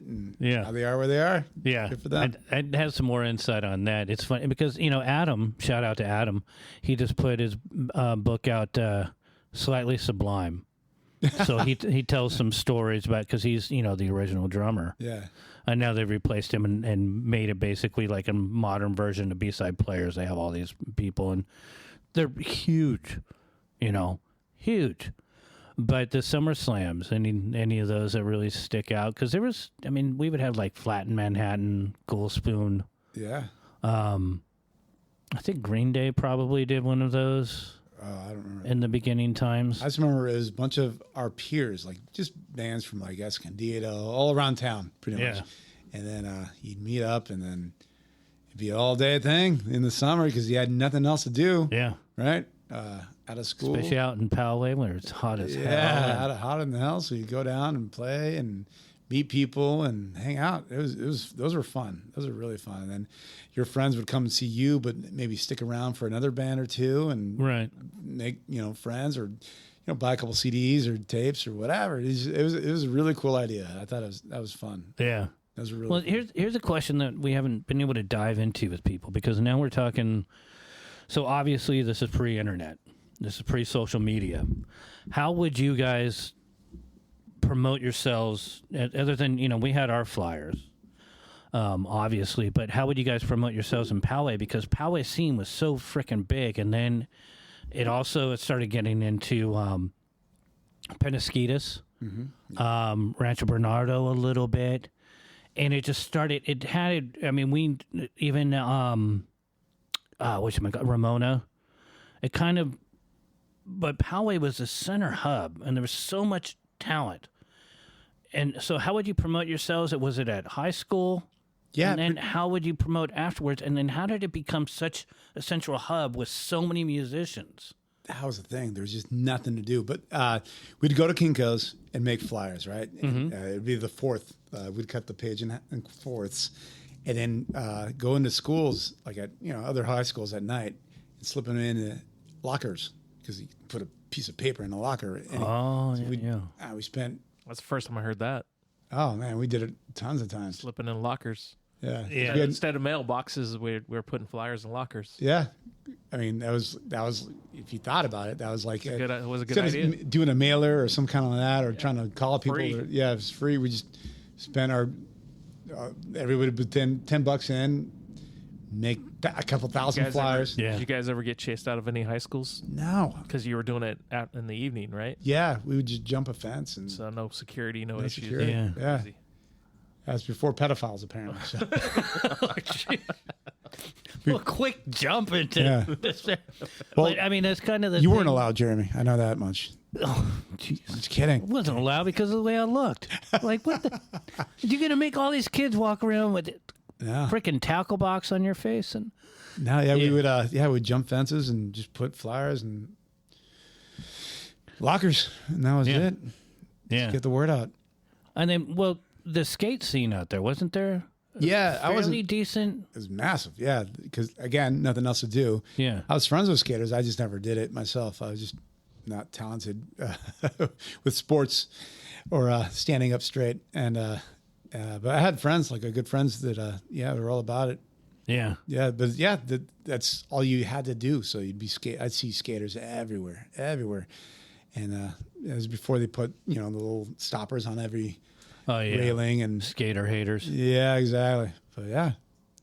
and Yeah. now they are where they are. yeah. Good for them. I'd have some more insight on that. It's funny because Adam. Shout out to Adam. He just put his book out, Slightly Sublime. So he tells some stories about, because he's the original drummer. Yeah, And now they've replaced him and made it basically like a modern version of B-side players. They have all these people, and they're huge, huge. But the Summer Slams, any of those that really stick out? Because there was, we would have like Flat in Manhattan, Ghoul Spoon. yeah. I think Green Day probably did one of those I don't remember. in the beginning times. I just remember it was a bunch of our peers, like just bands from like Escondido, all around town, pretty much. And then you'd meet up, and then it'd be an all day thing in the summer because you had nothing else to do. Yeah. Right? Out of school. Especially out in Poway where it's hot as hell. Yeah, hot in the hell. So you go down and play and meet people and hang out. Those were fun. Those were really fun. And then your friends would come and see you, but maybe stick around for another band or two and Right. make friends, or buy a couple CDs or tapes or whatever. It was a really cool idea. I thought that was fun. Yeah. That was really Well, fun. here's a question that we haven't been able to dive into with people, because now we're talking. So obviously, this is pre-internet. This is pre-social media. How would you guys promote yourselves, other than we had our flyers, obviously, but how would you guys promote yourselves in Poway? Because Poway scene was so freaking big, and then it started getting into Penasquitos, Rancho Bernardo a little bit. And it just started. It had. We even Ramona. It kind of, but Poway was the center hub, and there was so much talent. And so, how would you promote yourselves? Was it at high school? Yeah. And then how would you promote afterwards? And then how did it become such a central hub with so many musicians? That was the thing. There was just nothing to do. But we'd go to Kinko's and make flyers, right? And, it'd be the fourth. We'd cut the page in fourths, and then go into schools, like at other high schools at night, and slip them in lockers, because you put a piece of paper in a locker. And we spent. That's the first time I heard that. Oh man, we did it tons of times. Slipping in lockers. Yeah. Yeah. Instead of mailboxes, we're putting flyers in lockers. Yeah. That was if you thought about it, that was like It was a good instead idea. of doing a mailer or some kind of that, or trying to call people. Free. It was free. We just spent our everybody put $10 in, make a couple thousand flyers. Yeah. Did you guys ever get chased out of any high schools? No. Because you were doing it out in the evening, right? Yeah, we would just jump a fence and So no security, no issues. security. Yeah. Yeah. Easy. That's before pedophiles, apparently. So. Well, quick jump into Yeah. this. Well, But, that's kind of the. You thing. weren't allowed, Jeremy. I know that much. Oh, jeez. Just kidding. I wasn't allowed because of the way I looked. Like, what the? You're gonna make all these kids walk around with Yeah. freaking tackle box on your face, and No, yeah, we would we'd jump fences and just put flyers and lockers, and that was it. yeah. Get the word out. And then, the skate scene out there, wasn't there? Yeah, I wasn't. Fairly decent. It was massive. Yeah, because again, nothing else to do. Yeah. I was friends with skaters. I just never did it myself. I was just not talented with sports or standing up straight. And but I had friends, like good friends that were all about it. Yeah. Yeah, but yeah, that's all you had to do. So you'd be I'd see skaters everywhere, and it was before they put the little stoppers on every Oh yeah. railing and Skater haters. yeah, exactly. But yeah,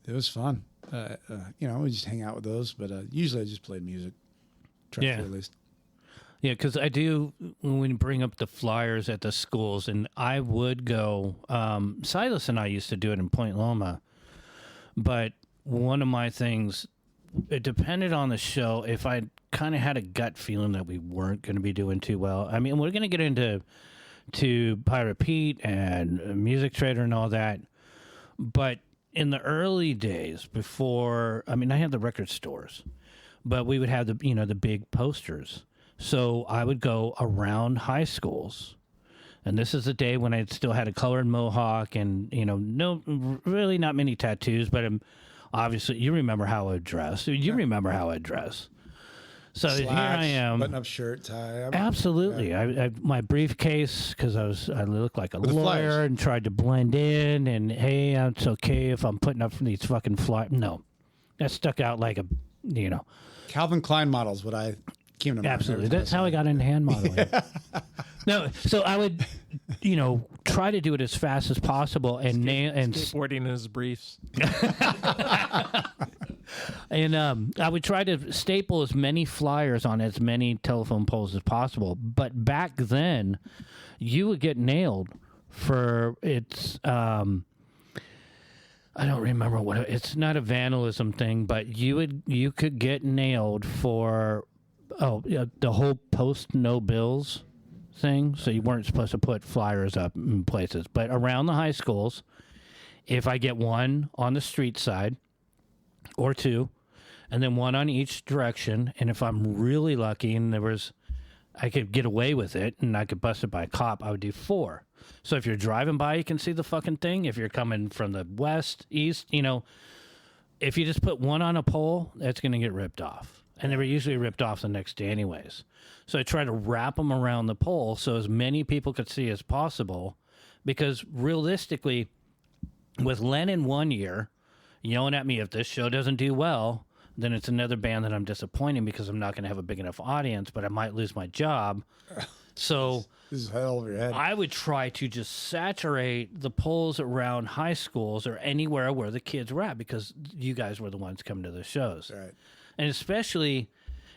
it was fun. We just hang out with those, but usually I just played music, tried Yeah. to at least. Yeah, because I do, when we bring up the flyers at the schools, and I would go, Silas and I used to do it in Point Loma, but one of my things, it depended on the show. If I kind of had a gut feeling that we weren't going to be doing too well, I mean, we're going to get into Pirate Pete and Music Trader and all that, but in the early days before, I mean, I had the record stores, but we would have the big posters. So I would go around high schools, and this is the day when I still had a colored mohawk and, no, really not many tattoos, but obviously you remember how I dress. You remember how I dress. So Slacks, here I am. button-up shirt, tie. Absolutely. Yeah. I my briefcase, because I looked like a With the lawyer flyers. and tried to blend in, and, hey, it's okay if I'm putting up these fucking flyers. No. That stuck out like Calvin Klein models, what I came to mind. Absolutely. That's how I got into hand modeling. No, so I would, try to do it as fast as possible and Skateboarding in his briefs. and I would try to staple as many flyers on as many telephone poles as possible. But back then, you would get nailed for its. I don't remember it's not a vandalism thing, but you could get nailed for the whole post no bills thing. So you weren't supposed to put flyers up in places, but around the high schools, if I get one on the street side or two, and then one on each direction, and if I'm really lucky and I could get away with it and I could bust it by a cop, I would do 4. So if you're driving by, you can see the fucking thing. If you're coming from the west, east, if you just put one on a pole, that's going to get ripped off. And they were usually ripped off the next day anyways. So I try to wrap them around the pole so as many people could see as possible. Because realistically, with Lennon one year yelling at me, if this show doesn't do well, then it's another band that I'm disappointing because I'm not going to have a big enough audience, but I might lose my job. So This is hell over your head. I would try to just saturate the poles around high schools or anywhere where the kids were at, because you guys were the ones coming to the shows. Right. And especially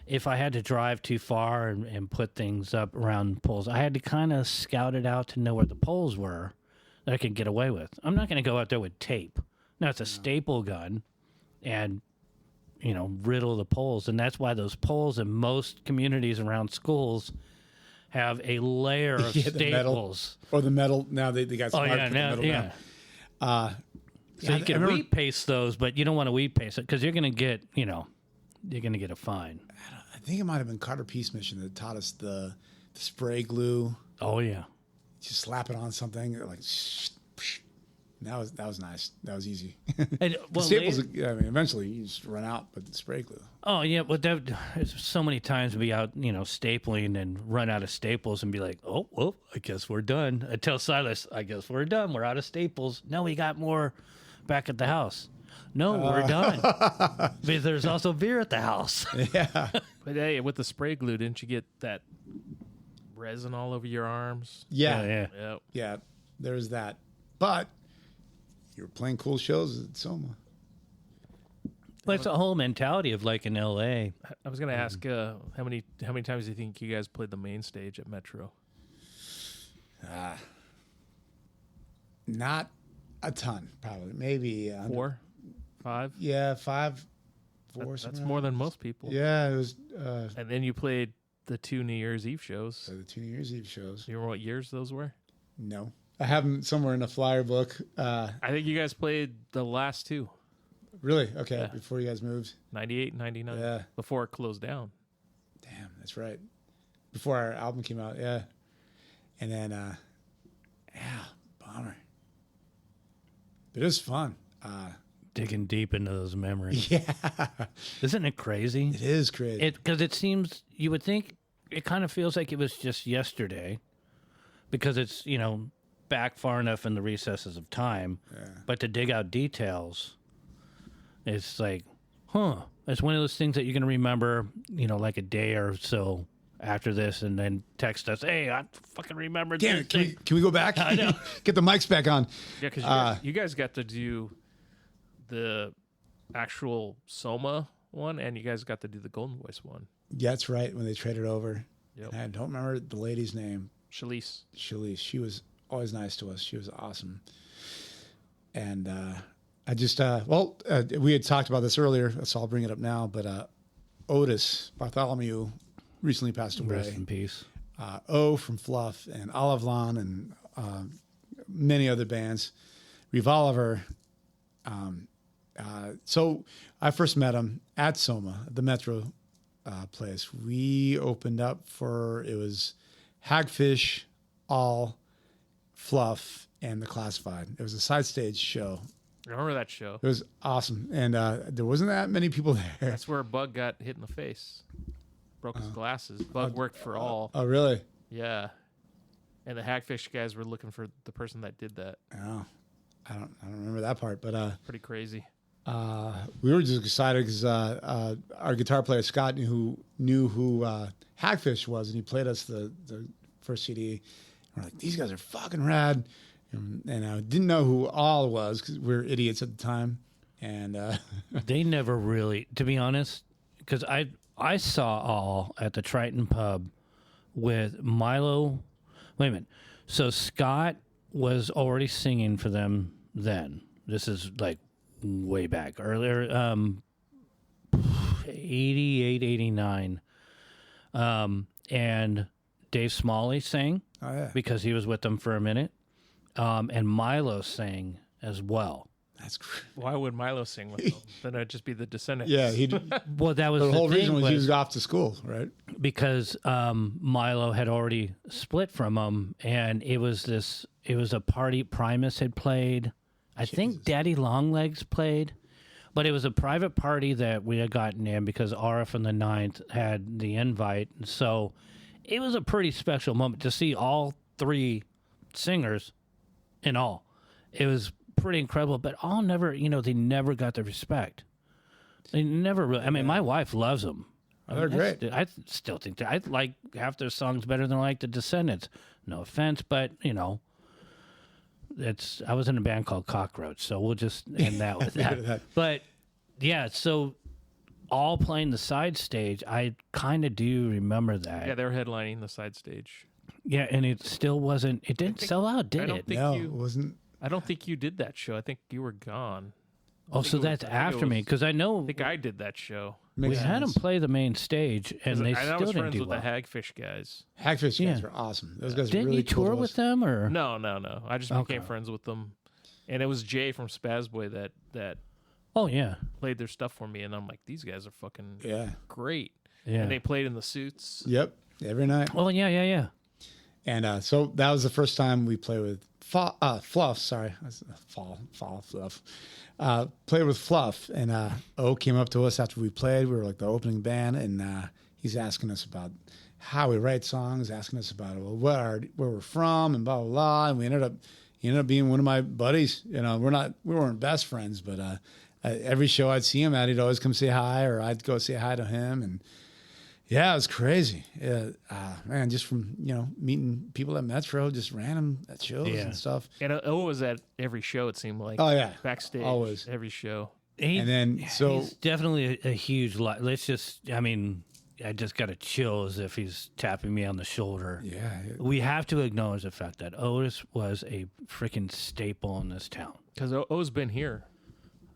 if I had to drive too far and put things up around poles, I had to kind of scout it out to know where the poles were that I could get away with. I'm not going to go out there with tape. Now, it's a staple gun and, riddle the poles. And that's why those poles in most communities around schools have a layer of Yeah, the metal. staples. Or the metal. Now they got smart. Put the metal down. So you can wheat paste those, but you don't want to wheat paste it because you're going to get, you're going to get a fine. I think it might have been Carter Peace Mission that taught us the spray glue. Oh, yeah. Just slap it on something like. That was nice. That was easy. And, The staples. Eventually you just run out, but the spray glue. Oh, yeah. Well, so many times we out, stapling and run out of staples and be like, oh, well, I guess we're done. I tell Silas, I guess we're done. We're out of staples. No, we got more back at the house. No, we're done. But there's also beer at the house. Yeah. But hey, with the spray glue, didn't you get that resin all over your arms? Yeah. Yep. Yeah. There's that. But you were playing cool shows at Soma. Well, it's a whole mentality of like in L.A. I was going to ask how many times do you think you guys played the main stage at Metro? Not a ton, probably. Maybe 4, 5. Yeah, 5, 4. That's more than most people. Yeah, it was. And then you played the 2 New Year's Eve shows. So the 2 New Year's Eve shows. Do you remember what years those were? No, I have them somewhere in a flyer book. I think you guys played the last 2. Really? Okay, Yeah. before you guys moved. 98, 99. Yeah. Before it closed down. Damn, that's right. Before our album came out, yeah. And then, bummer. But it was fun. Digging deep into those memories. Yeah, Isn't it crazy? it is crazy. Because it seems, you would think, it kind of feels like it was just yesterday because it's, back far enough in the recesses of time. Yeah. But to dig out details, it's like, it's one of those things that you're going to remember, like a day or so after this and then text us, hey, I fucking remembered Damn this it, thing. can we go back? I know. Get the mics back on. Yeah, because you guys got to do the actual Soma one, and you guys got to do the Golden Voice one. Yeah, that's right. When they traded over. Yep. And I don't remember the lady's name. Shalise. She was always nice to us. She was awesome. And we had talked about this earlier, so I'll bring it up now. But Otis Bartholomew recently passed away. Rest in peace. O from Fluff and Olive Lawn and many other bands. Revolver. So I first met him at Soma, the Metro place. We opened up it was Hagfish, All, Fluff, and The Classified. It was a side stage show. I remember that show. It was awesome. And there wasn't that many people there. That's where Bug got hit in the face. Broke his glasses. Bug worked for All. Oh, really? Yeah. And the Hagfish guys were looking for the person that did that. Oh, I don't remember that part, but pretty crazy. we were just excited because our guitar player Scott knew who Hagfish was, and he played us the first CD. We're like, these guys are fucking rad, and I didn't know who All was because we were idiots at the time, and they never really, to be honest, because I saw All at the Triton Pub with Milo. Wait a minute. So Scott was already singing for them then. This is like way back earlier, 88, 89. And Dave Smalley sang because he was with them for a minute. And Milo sang as well. That's great. Why would Milo sing with them? Then it'd just be the Descendants. Yeah, well, that was the whole thing reason was he was off to school, right? Because Milo had already split from him, and it was a party. Primus had played. I think Daddy Longlegs played, but it was a private party that we had gotten in because Aura from the Ninth had the invite. So it was a pretty special moment to see all three singers in All. It was pretty incredible, but All never, they never got the respect. They never really, I mean, my wife loves them. They're great. I still think that I like half their songs better than I like the Descendants. No offense, but I was in a band called Cockroach, so we'll just end that with that. But yeah, so All playing the side stage, I kind of do remember that. Yeah, they were headlining the side stage. Yeah, and it still wasn't. It didn't sell out, did it? No, it wasn't. I don't think you did that show. I think you were gone. Oh, so that's after me, because I know I think I did that show. we had them play the main stage, and they I still was didn't friends do with well. the Hagfish guys. Hagfish guys are awesome. Those guys Didn't are really you tour cool with them, or No. I just became friends with them, and it was Jay from Spazboy that Oh yeah, played their stuff for me, and I'm like, these guys are fucking great. yeah. And they played in the Suits. Yep, every night. Oh yeah. And so that was the first time we played with Fluff. Sorry, Fluff. Played with Fluff, and O came up to us after we played. We were like the opening band, and he's asking us about how we write songs, asking us about where we're from, and blah blah blah. And he ended up being one of my buddies. We weren't best friends, but every show I'd see him at, he'd always come say hi, or I'd go say hi to him, and. Yeah, it was crazy. Man, just from, meeting people at Metro, just random at shows and stuff. And O was at every show, it seemed like. Oh, yeah. Backstage. Always. Every show. And then, he's definitely a huge lot. I just got a chill as if he's tapping me on the shoulder. Yeah. We have to acknowledge the fact that Otis was a freaking staple in this town. Because O's been here.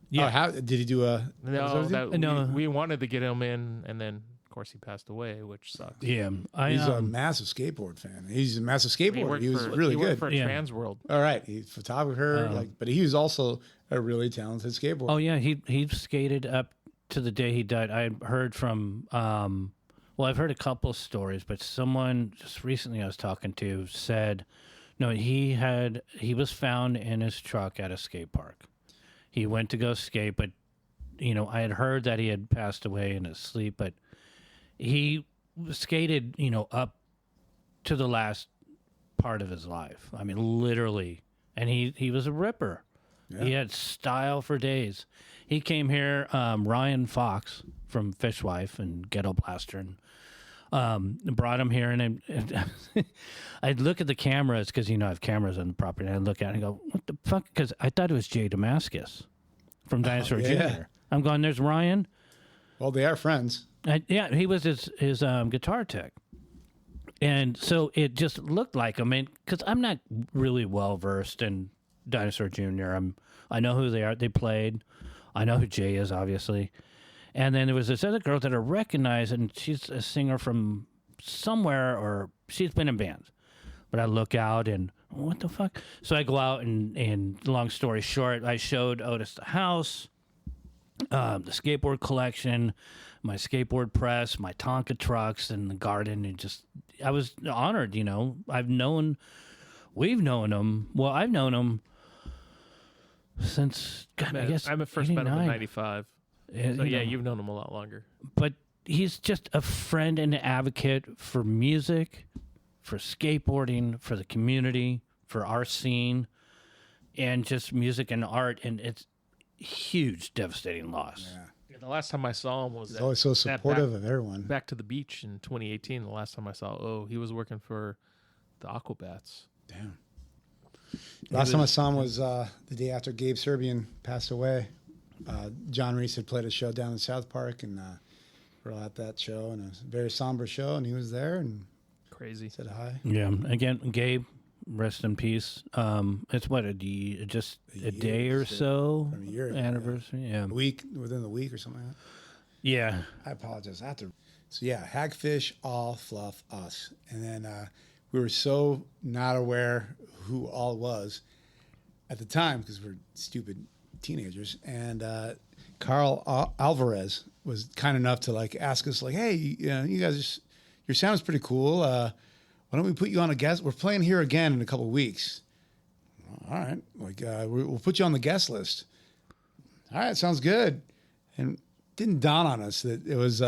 Yeah. How did he do a... No, we wanted to get him in, and then... Of course, he passed away, which sucks. Yeah, he's a massive skateboard fan. He's a massive skateboarder. He was really good. For Trans World. All right, he's a photographer, but he was also a really talented skateboarder. Oh yeah, he skated up to the day he died. I heard from, I've heard a couple of stories, but someone just recently I was talking to said, no, he was found in his truck at a skate park. He went to go skate, but I had heard that he had passed away in his sleep, but. He skated, up to the last part of his life. I mean, literally. And he was a ripper. Yeah. He had style for days. He came here, Ryan Fox from Fishwife and Ghetto Blaster, and brought him here. And I'd look at the cameras, because, I have cameras on the property, and I'd look at it and go, what the fuck? Because I thought it was Jay Damascus from Dinosaur Jr. I'm going, there's Ryan. Well, they are friends. He was his guitar tech. And so it just looked like, I mean, because I'm not really well versed in Dinosaur Jr. I know who they are. They played. I know who Jay is, obviously. And then there was this other girl that I recognized, and she's a singer from somewhere, or she's been in bands. But I look out and, what the fuck? So I go out and long story short, I showed Otis the house, the skateboard collection, my skateboard press, my Tonka trucks, and the garden, and just, I was honored, we've known him. Well, I've known him since, God, I guess I first met him in 89. '95. So yeah, you've known him a lot longer. But he's just a friend and an advocate for music, for skateboarding, for the community, for our scene, and just music and art. And it's huge, devastating loss. Yeah. The last time I saw him was He's always so supportive of everyone. Back to the beach in 2018. The last time I saw, he was working for the Aquabats. Damn. Last time I saw him was the day after Gabe Serbian passed away. John Reese had played a show down in South Park, and we're all at that show, and it was a very somber show, and he was there and Crazy. said hi. Yeah. Again, Gabe, rest in peace. It's what, just a day or so From a year ago, anniversary. Yeah. Within the week or something like that. Yeah. I apologize. I have to. So yeah, Hagfish, All, Fluff, Us. And then we were so not aware who All was at the time because we're stupid teenagers. And Carl Alvarez was kind enough to like ask us like, hey, you guys, your sound is pretty cool. Why don't we put you on a guest? We're playing here again in a couple of weeks. All right. Like we'll put you on the guest list. All right. Sounds good. And didn't dawn on us that it was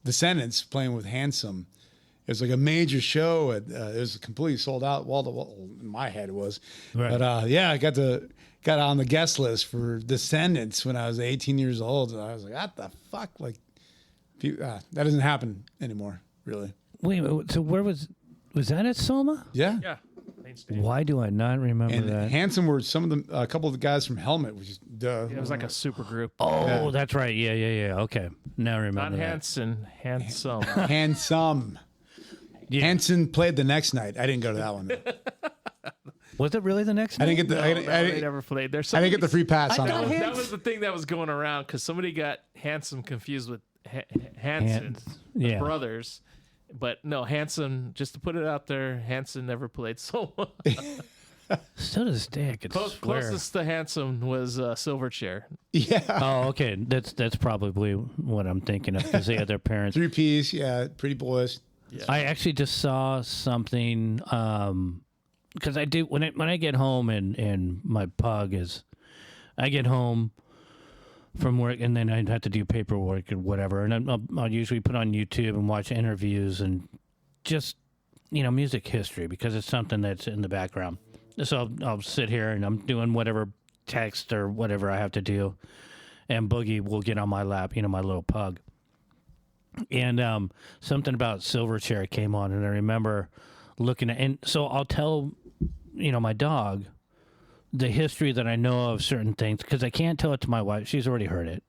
Descendants playing with Handsome. It was like a major show. It was completely sold out, wall to wall. In my head, it was. Right. But I got on the guest list for Descendants when I was 18 years old, and I was like, "What the fuck?" Like, that doesn't happen anymore, really. Wait, so where was that at Soma? Yeah. Yeah. Main stage. Why do I not remember And that? Handsome were some of them. A couple of the guys from Helmet, which is duh. It was like a super group. Oh, Yeah. that's right. Yeah. Okay. Now I remember Not that. Hanson, handsome. Handsome. Yeah. Hanson played the next night. I didn't go to that one. Was it really the next I night? didn't get the. No, I, they didn't, never played. There's I didn't get the free pass on that one. That was the thing that was going around because somebody got Handsome confused with Hanson, the yeah. brothers. But no, Hanson, just to put it out there, Hanson never played solo. Still to this day, I could swear. Closest to Handsome was Silverchair. Yeah. Oh, okay. That's probably what I'm thinking of because they had their parents. 3-piece. Yeah. Pretty boys. Yeah. I actually just saw something because I do when I get home and my pug is, I get home from work and then I'd have to do paperwork or whatever, and I'll usually put on YouTube and watch interviews and just music history because it's something that's in the background. So I'll sit here and I'm doing whatever text or whatever I have to do, and Boogie will get on my lap, my little pug. And something about Silverchair came on, and I remember looking at, and so I'll tell, my dog the history that I know of certain things because I can't tell it to my wife. She's already heard it.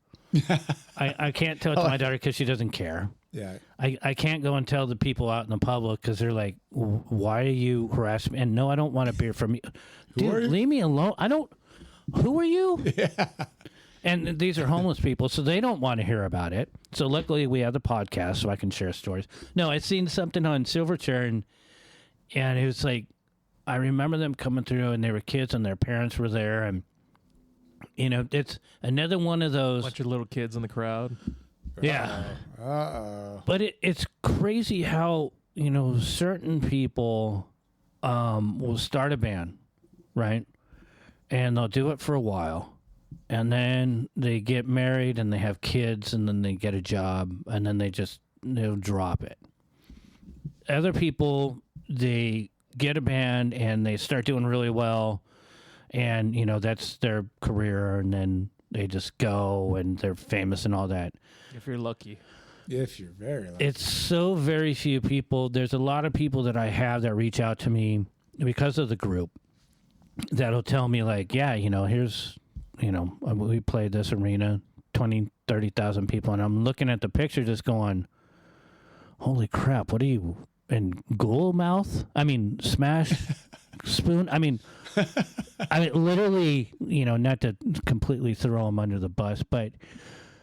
I can't tell it to my daughter because she doesn't care. Yeah. I can't go and tell the people out in the public because they're like, why are you harassing me? And no, I don't want a beer from you. Dude, are you? leave me alone. Who are you? Yeah. And these are homeless people, so they don't want to hear about it. So luckily we have the podcast so I can share stories. No, I seen something on Silverchair and it was like, I remember them coming through and they were kids and their parents were there. And, it's another one of those. Bunch of little kids in the crowd. Yeah. Uh-oh. But it's crazy how, certain people will start a band, right? And they'll do it for a while. And then they get married and they have kids and then they get a job and then they'll drop it. Other people, they get a band and they start doing really well and, that's their career and then they just go and they're famous and all that. If you're lucky. If you're very lucky. It's so very few people. There's a lot of people that I have that reach out to me because of the group that'll tell me like, yeah, here's, we played this arena, 20, 30,000 people. And I'm looking at the picture just going, holy crap, what are you Ghoul Mouth. I mean, Smash Spoon. I mean, literally, not to completely throw them under the bus, but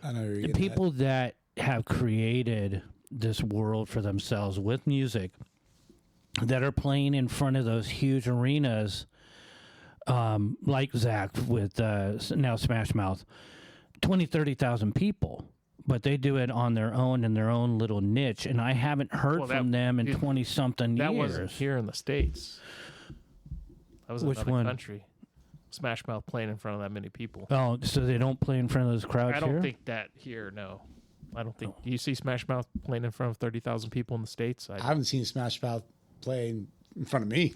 I know you're the getting people that have created this world for themselves with music, that are playing in front of those huge arenas, like Zach with now Smash Mouth, 20, 30,000 people. But they do it on their own in their own little niche, and I haven't heard from them in 20-something years. That wasn't here in the States. That was Which another one? country. Smash Mouth playing in front of that many people. Oh, so they don't play in front of those crowds I don't here? think that here, no. I don't think. Do you see Smash Mouth playing in front of 30,000 people in the States? I haven't seen Smash Mouth play in front of me.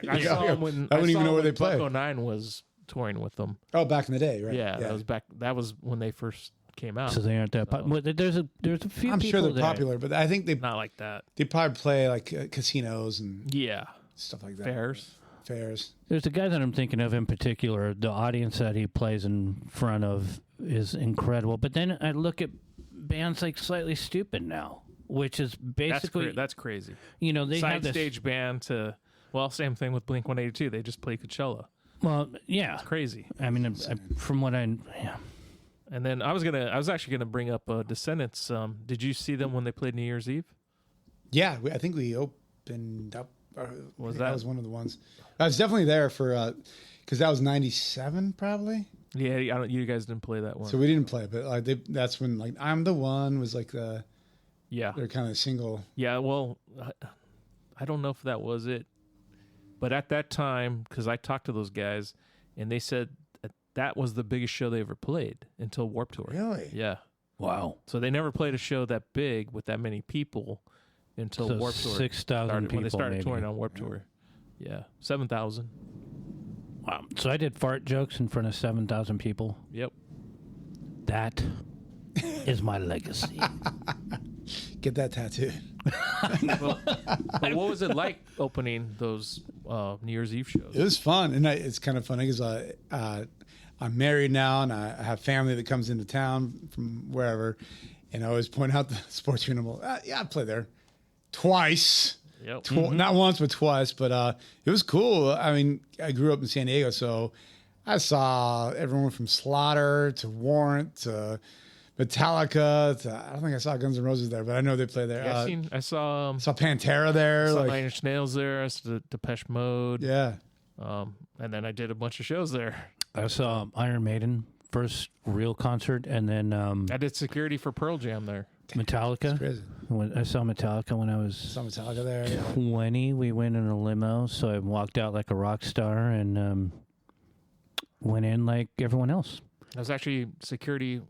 I saw them when I wouldn't even know where they Buck play. 09 was touring with them. Oh, back in the day, right? Yeah, that was back. That was when they first came out. So they aren't that popular. There's a few I'm people sure they're that, popular, but I think they Not like that. probably play like casinos and Yeah, stuff like that. fairs. There's a guy that I'm thinking of in particular. The audience that he plays in front of is incredible. But then I look at bands like Slightly Stupid now, which is basically That's crazy. they have Side this stage band to same thing with Blink 182. They just play Coachella. Well, yeah. It's crazy. I mean, from what I And then I was actually gonna bring up Descendants. Did you see them when they played New Year's Eve? Yeah, I think we opened up. Was that that was one of the ones? I was definitely there for because that was '97 probably. Yeah, you guys didn't play that one. So we didn't play, but that's when like I'm the One was like yeah, their kind of single. yeah. Well, I don't know if that was it, but at that time, because I talked to those guys, and they said that was the biggest show they ever played until Warped Tour. Really? Yeah. wow. So they never played a show that big with that many people until So Warped Tour 6,000 started, people when they started maybe. touring on Warped Tour. Yeah, 7,000. Wow. So I did fart jokes in front of 7,000 people. Yep. That is my legacy. Get that tattooed. Well, but what was it like opening those New Year's Eve shows? It was fun, and it's kind of funny because I'm married now, and I have family that comes into town from wherever, and I always point out the sports arena. Yeah, I played there twice. Yep. Not once, but twice. But it was cool. I mean, I grew up in San Diego, so I saw everyone from Slaughter to Warrant to Metallica. I don't think I saw Guns N' Roses there, but I know they play there. Yeah, I saw saw Pantera there. Nine Like, Inch Nails there. I saw Depeche Mode. yeah. And then I did a bunch of shows there. I saw Iron Maiden first real concert, and then I did security for Pearl Jam there. Metallica. Crazy. I saw Metallica when I was Saw Metallica there. Yeah. 20. We went in a limo, so I walked out like a rock star and went in like everyone else. I was actually security.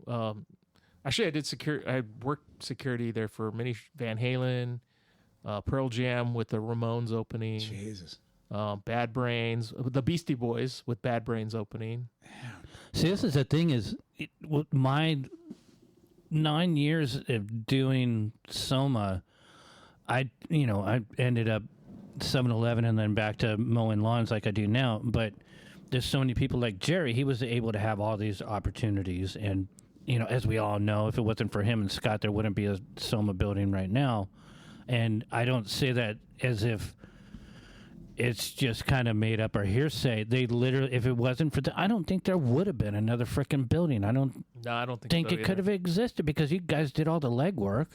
Actually, I did security. I worked security there for Van Halen, Pearl Jam with the Ramones opening, Jesus. Bad Brains, the Beastie Boys with Bad Brains opening. See, this is the thing is, my 9 years of doing Soma, I ended up 7-Eleven and then back to mowing lawns like I do now. But there's so many people like Jerry. He was able to have all these opportunities, and as we all know, if it wasn't for him and Scott, there wouldn't be a Soma building right now. And I don't say that as if it's just kind of made up or hearsay. They literally, if it wasn't for I don't think there would have been another freaking building. I don't think so it could have existed because you guys did all the legwork.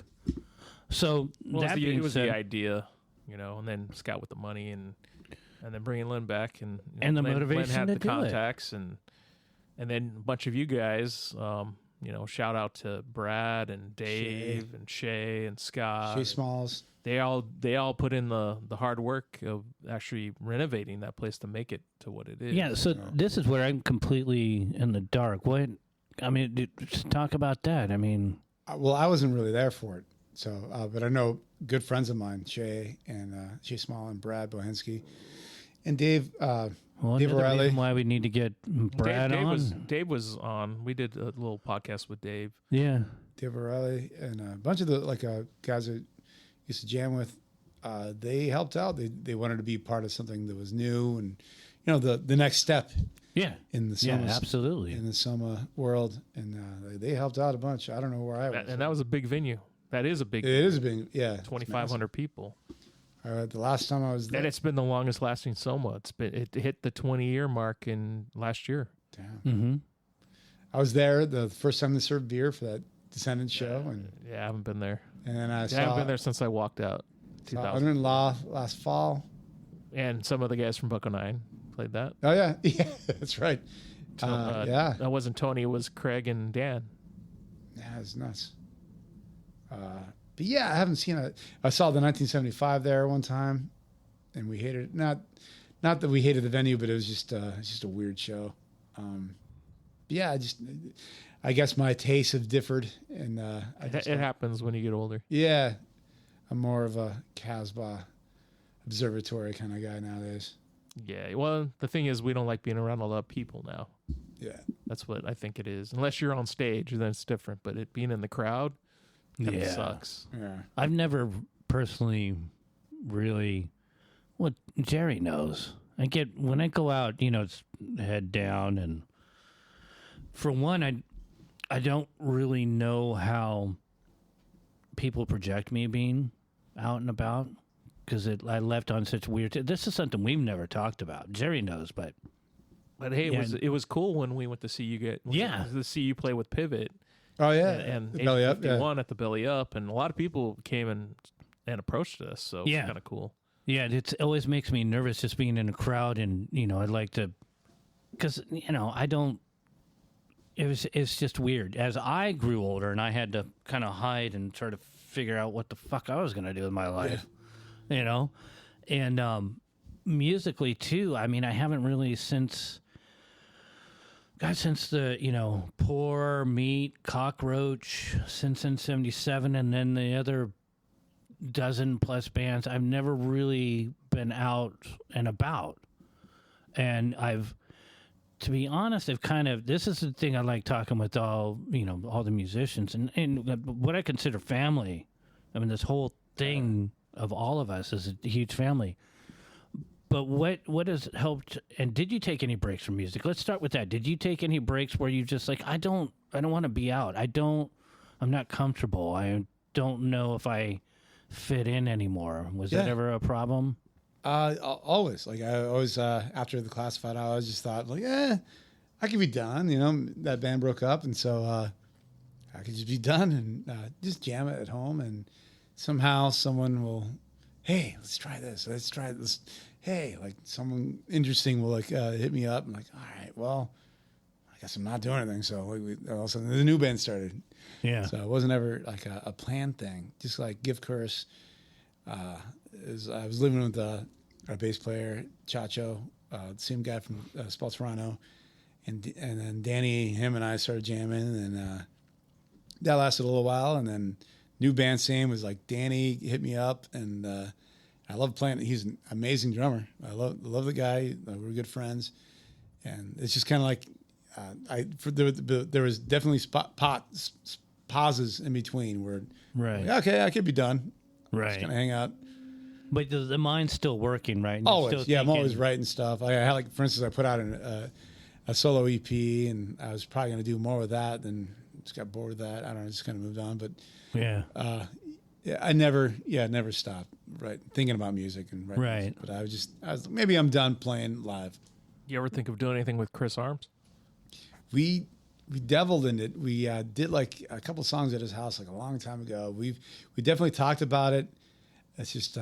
So that being it was said, the idea, and then Scott with the money and then bringing Lynn back and And the Lynn motivation had to the do it. contacts and then a bunch of you guys. Shout out to Brad and Dave and Shay and Scott. Shay Smalls. They all put in the hard work of actually renovating that place to make it to what it is. yeah. So this is where I'm completely in the dark. What? I mean, just talk about that. I mean, Well, I wasn't really there for it, so but I know good friends of mine, Shay and Shay Small and Brad Bohensky, and Dave. well, Dave another O'Reilly. reason why we need to get Brad on. Dave was on. We did a little podcast with Dave. Yeah. Dave O'Reilly and a bunch of the guys that used to jam with. They helped out. They wanted to be part of something that was new and the next step Yeah. in the Yeah. Soma, Absolutely. in the Soma world, and they helped out a bunch. I don't know where I was. And that was a big venue. That is a big It is a big, yeah. 2,500 people. The last time I was there. And it's been the longest lasting Soma. It hit the 20-year mark in last year. Damn. Mm-hmm. I was there the first time they served beer for that Descendants show, and Yeah, I haven't been there. then I haven't been there since I walked out. saw 2000. Under-in-Law last fall. And some of the guys from Bucko 9 played that. Oh yeah, yeah, that's right. Yeah, That wasn't Tony. It was Craig and Dan. yeah, it's nuts. But yeah, I haven't seen it. I saw the 1975 there one time, and we hated it. Not that we hated the venue, but it was just a weird show. Yeah, I guess my tastes have differed, and It happens when you get older. yeah, I'm more of a Casbah observatory kind of guy nowadays. Yeah. Well, the thing is, we don't like being around a lot of people now. Yeah, That's what I think it is. Unless you're on stage, then it's different. But it being in the crowd kind of sucks. yeah. I've never personally really. Well, Jerry knows. When I go out, it's head down, and for one, I don't really know how people project me being out and about because I left on such weird. This is something we've never talked about. Jerry knows, but hey, Yeah. it was cool when we went to see you to see you play with Pivot Oh yeah, and the Belly Up. Yeah. 51 at the Belly Up, and a lot of people came and approached us, so it's Yeah. kind of cool. yeah, it always makes me nervous just being in a crowd, and I'd like to, because I don't. It's just weird. As I grew older, and I had to kind of hide and try to figure out what the fuck I was going to do with my life, and musically too. I mean, I haven't really since the Poor Meat, Cockroach, since in '77, and then the other dozen plus bands. I've never really been out and about, and to be honest, this is the thing I like talking with all the musicians and what I consider family. I mean, this whole thing of all of us is a huge family. But what has helped? And did you take any breaks from music? Let's start with that. Did you take any breaks where you just like, I don't want to be out. I'm not comfortable. I don't know if I fit in anymore. Was that ever a problem? Always. Like I always after the Classified, I always just thought like, I could be done. That band broke up, and so I could just be done and just jam it at home, and somehow someone will, hey, let's try this. Let's try this. Hey, like someone interesting will hit me up. I'm like, all right, well, I guess I'm not doing anything. So all of a sudden the new band started. Yeah. So it wasn't ever like a planned thing. Just like Gift Curse. I was living with our bass player Chacho, the same guy from Spell Toronto, and then Danny, him and I started jamming, and that lasted a little while, and then new band same was like Danny hit me up, and I love playing. He's an amazing drummer. I love the guy. We're good friends, and it's just kind of like there was definitely pauses in between where Right. like, okay, I could be done. Right. Just gonna hang out. But the mind's still working, right? And you're Always, still yeah. I'm thinking- always writing stuff. I had like, for instance, I put out a solo EP, and I was probably gonna do more with that. Then just got bored with that. I don't know, just kind of moved on. But Yeah. yeah, I never stopped thinking about music and writing Right. music. But I was maybe I'm done playing live. You ever think of doing anything with Chris Arms? We deviled in it. We did like a couple songs at his house like a long time ago. We definitely talked about it. It's just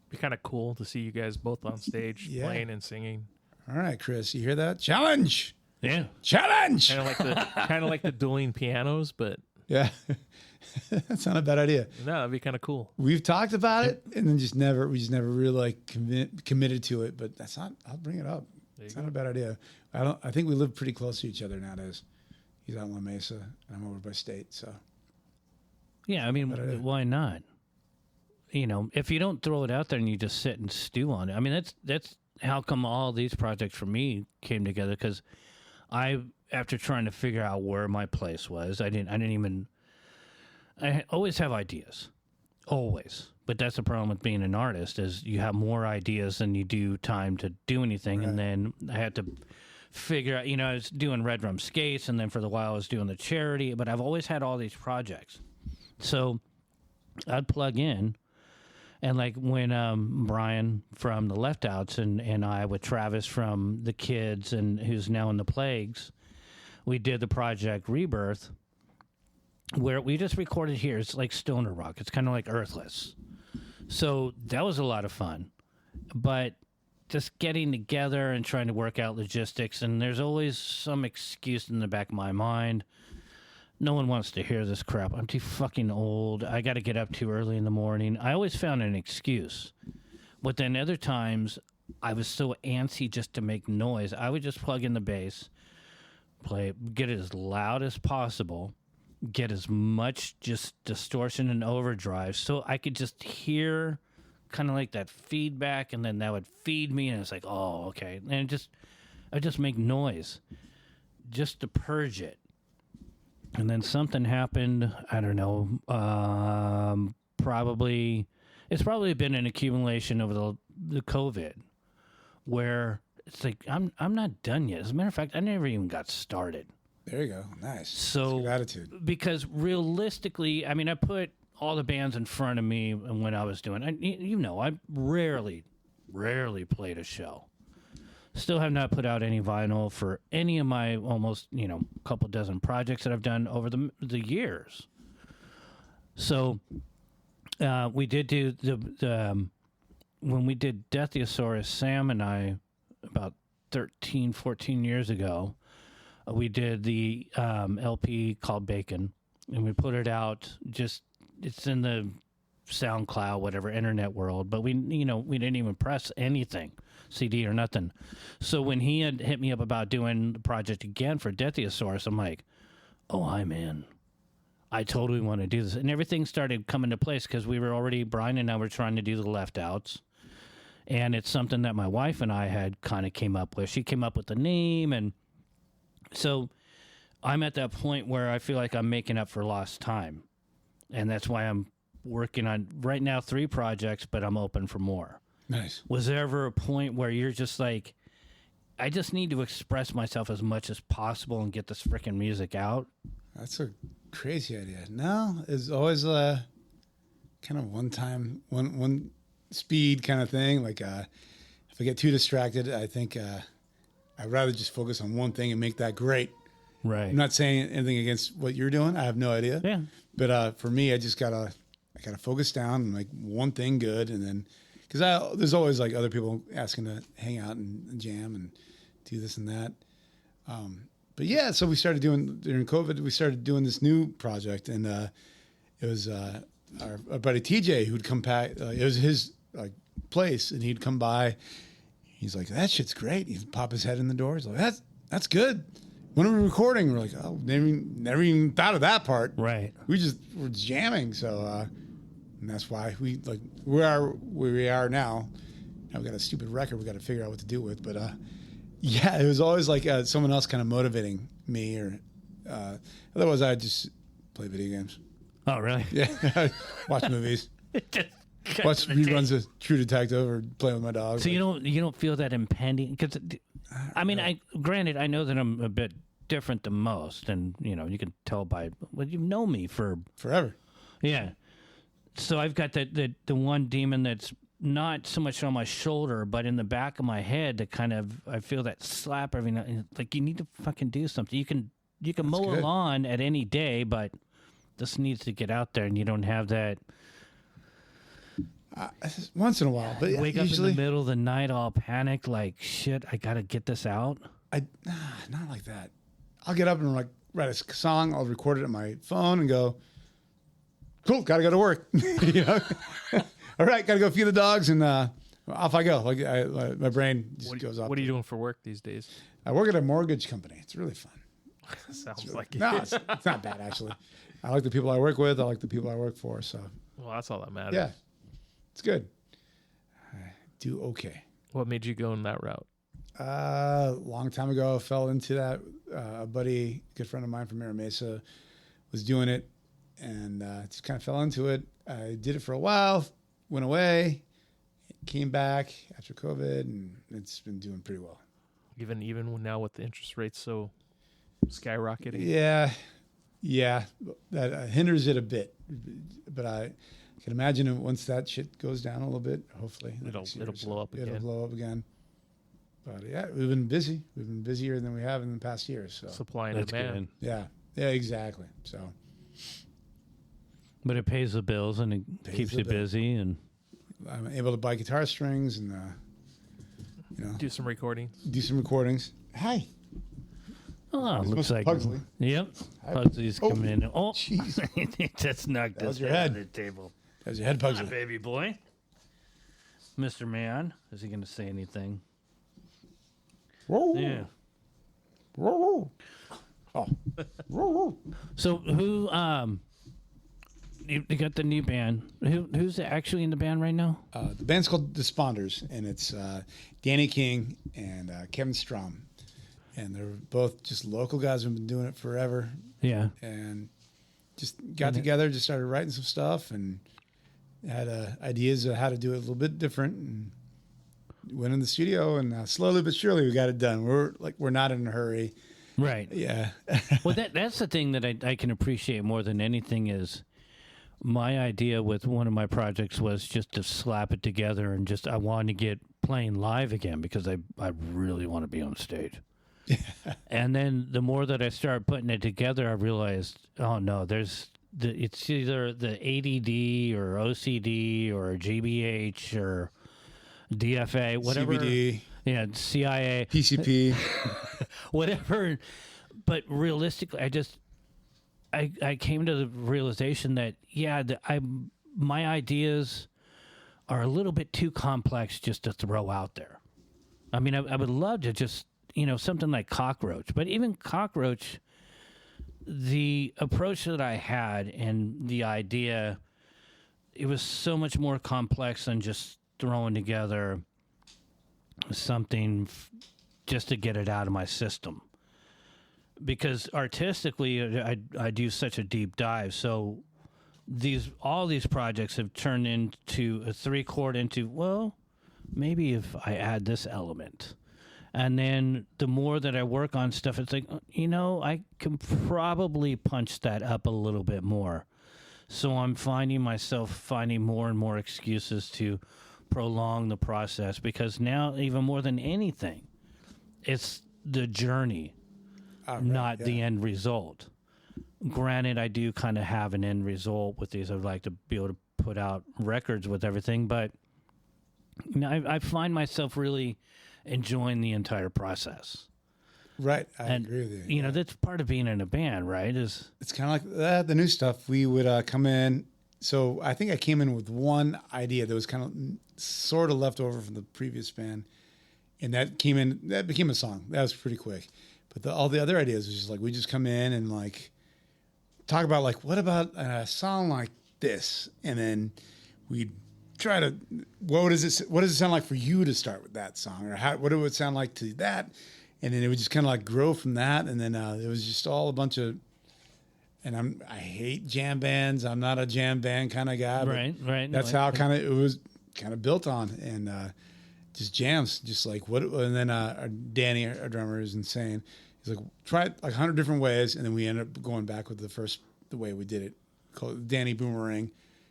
Be kind of cool to see you guys both on stage Yeah. playing and singing. all right, Chris. You hear that? Challenge. Yeah. Challenge. Kind of like the dueling pianos, but Yeah. That's not a bad idea. no, that'd be kind of cool. We've talked about it, and then we just never really like committed to it. But I'll bring it up. It's not a bad idea. I think we live pretty close to each other nowadays. He's out in La Mesa, and I'm over by State. So Yeah, I mean, why not? If you don't throw it out there and you just sit and stew on it. I mean, that's how come all these projects for me came together, because after trying to figure out where my place was, I always have ideas, always. But that's the problem with being an artist, is you have more ideas than you do time to do anything. Right. And then I had to figure out, I was doing Red Rum Skates, and then for the while I was doing the charity, but I've always had all these projects. So I'd plug in, And like when Brian from the Left Outs and I with Travis from the Kids and who's now in the Plagues, we did the project Rebirth, where we just recorded here. It's like stoner rock. It's kind of like Earthless. So that was a lot of fun. But just getting together and trying to work out logistics, and there's always some excuse in the back of my mind. No one wants to hear this crap. I'm too fucking old. I got to get up too early in the morning. I always found an excuse. But then other times, I was so antsy just to make noise. I would just plug in the bass, play, get it as loud as possible, get as much just distortion and overdrive so I could just hear kind of like that feedback, and then that would feed me, and it's like, oh, okay. And I just make noise just to purge it. And then something happened. I don't know. It's probably been an accumulation over the COVID, where it's like I'm not done yet. As a matter of fact, I never even got started. There you go. Nice. So good attitude. Because realistically, I mean, I put all the bands in front of me, and when I was doing, I rarely played a show. Still have not put out any vinyl for any of my almost, couple dozen projects that I've done over the years. So we did do the when we did Deathiosaurus, Sam and I, about 13, 14 years ago, we did the LP called Bacon, and we put it out. It's in the SoundCloud, whatever, internet world, but we didn't even press anything, CD or nothing. So when he had hit me up about doing the project again for Deathiosaurus, I'm like, oh, I'm in. I totally want to do this. And everything started coming to place because Brian and I were trying to do the Left Outs. And it's something that my wife and I had kind of came up with. She came up with the name. And so I'm at that point where I feel like I'm making up for lost time. And that's why I'm working on, right now, 3 projects, but I'm open for more. Nice. Was there ever a point where you're just like, I just need to express myself as much as possible and get this freaking music out? That's a crazy idea. No, it's always a kind of one speed kind of thing. Like if I get too distracted, I think I'd rather just focus on one thing and make that great. Right. I'm not saying anything against what you're doing. I have no idea. Yeah. But for me, I gotta focus down and make one thing good, and then because there's always like other people asking to hang out and jam and do this and that. But yeah, so we started doing during COVID. We started doing this new project, and it was our buddy TJ who'd come back. It was his place, and he'd come by. He's like, "That shit's great." He'd pop his head in the door. He's like, "That's good." When are we recording? We're like, "Oh, never even thought of that part." Right. We're jamming, so and that's why we where we are now. Now we got a stupid record we got to figure out what to do with, but yeah, it was always like someone else kind of motivating me, or otherwise I'd just play video games. Oh, really? Yeah, watch movies, watch reruns of True Detective, or play with my dog. So you don't feel that impending? Because I mean, granted, I know that I'm a bit different than most, and you can tell by you've known me for forever. Yeah. So I've got the one demon that's not so much on my shoulder, but in the back of my head, that kind of, I feel that slap every now and then. Like, you need to fucking do something. You can mow a lawn at any day, but this needs to get out there, and you don't have that. Once in a while, but wake usually, up in the middle of the night all panicked, like, shit, I got to get this out. Not like that. I'll get up and write a song. I'll record it on my phone and go, cool, got to go to work. All right, got to go feed the dogs, and off I go. My brain just goes off. What are you doing for work these days? I work at a mortgage company. It's really fun. Sounds like it. No, it's not bad, actually. I like the people I work with. I like the people I work for. So, well, that's all that matters. Yeah, it's good. I do okay. What made you go in that route? A long time ago, I fell into that. A buddy, good friend of mine from Mira Mesa, was doing it, and just kind of fell into it. I did it for a while, went away, came back after COVID, and it's been doing pretty well. Even now with the interest rates so skyrocketing? Yeah, that hinders it a bit. But can imagine it once that shit goes down a little bit, hopefully. It'll blow up again. It'll blow up again. But yeah, we've been busy. We've been busier than we have in the past years. So Supply and That's demand. good. yeah, exactly. So But it pays the bills and it keeps the you bill. busy. And I'm able to buy guitar strings and Do some recording. do some recordings. Hi. looks like Pugsley. Yep, Pugsley's coming in. Oh, Jeez. just knocked That was this your head head. on the table. There's your head, Pugsley. Baby boy, Mr. Man, is he going to say anything? Whoa. Yeah. Whoa. Oh. Whoa. So who? You got the new band. Who's actually in the band right now? The band's called The Sponders, and it's Danny King and Kevin Strom. And they're both just local guys who've been doing it forever. Yeah. And just got together, just started writing some stuff, and had ideas of how to do it a little bit different. And went in the studio, and slowly but surely we got it done. We're not in a hurry. Right. Yeah. Well, that's the thing that I can appreciate more than anything is my idea with one of my projects was just to slap it together and I wanted to get playing live again because I really want to be on stage. And then the more that I started putting it together, I realized, oh no, it's either the ADD or OCD or GBH or DFA, whatever. CBD, Yeah, CIA. PCP. Whatever. But realistically, I came to the realization that, my ideas are a little bit too complex just to throw out there. I mean, I would love to just, something like Cockroach. But even Cockroach, the approach that I had and the idea, it was so much more complex than just throwing together something just to get it out of my system. Because artistically, I do such a deep dive. So all these projects have turned into a 3-chord into, well, maybe if I add this element. And then the more that I work on stuff, it's like, I can probably punch that up a little bit more. So I'm finding myself finding more and more excuses to prolong the process because now, even more than anything, it's the journey, not the end result. Granted, I do kind of have an end result with these. I'd like to be able to put out records with everything, but I find myself really enjoying the entire process. Right, I agree with you. That's part of being in a band, right? It's kind of like that. The new stuff, we would come in. So I think I came in with one idea that was kind of sort of left over from the previous band, and that became a song. That was pretty quick. But all the other ideas was just like we just come in and like talk about like what about a song like this, and then we'd try to what does it sound like for you to start with that song, or what would it sound like to that, and then it would just kind of like grow from that, and then it was just all a bunch of. And I hate jam bands. I'm not a jam band kind of guy. Right. That's how it was kind of built on, and just jams, just like what. And then Danny, our drummer, is insane. He's like, try it like 100 different ways, and then we ended up going back with the way we did it, called Danny Boomerang,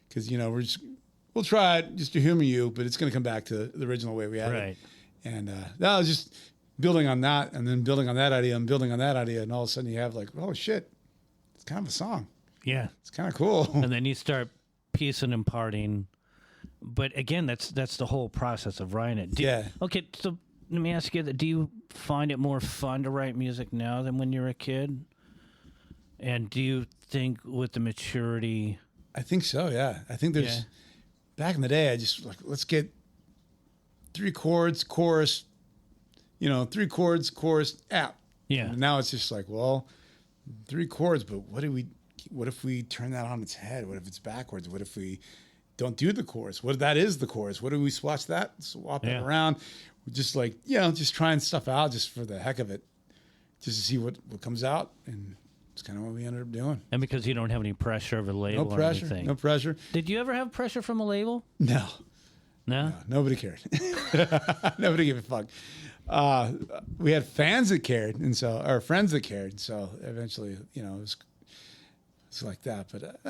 because we'll try it just to humor you, but it's going to come back to the original way we had it. And that was just building on that, and then building on that idea, and building on that idea, and all of a sudden you have like, oh shit. It's kind of a song. Yeah. It's kind of cool. And then you start piecing and parting. But again, that's the whole process of writing it. Okay, so let me ask you, do you find it more fun to write music now than when you were a kid? And do you think with the maturity... I think so, yeah. I think there's... Back in the day, I just like, let's get 3 chords, chorus, 3 chords, chorus, out. Yeah. And now it's just like, well... 3 chords, but what if we turn that on its head? What if it's backwards? What if we don't do the chorus? What if that is the chorus? What if we swap it around? We're just like, just trying stuff out just for the heck of it, just to see what comes out. And it's kind of what we ended up doing. And because you don't have any pressure of a label or anything. No pressure. Did you ever have pressure from a label? No. No? Nobody cared. Nobody gave a fuck. We had fans that cared, and so our friends that cared. So eventually, it was it's like that. But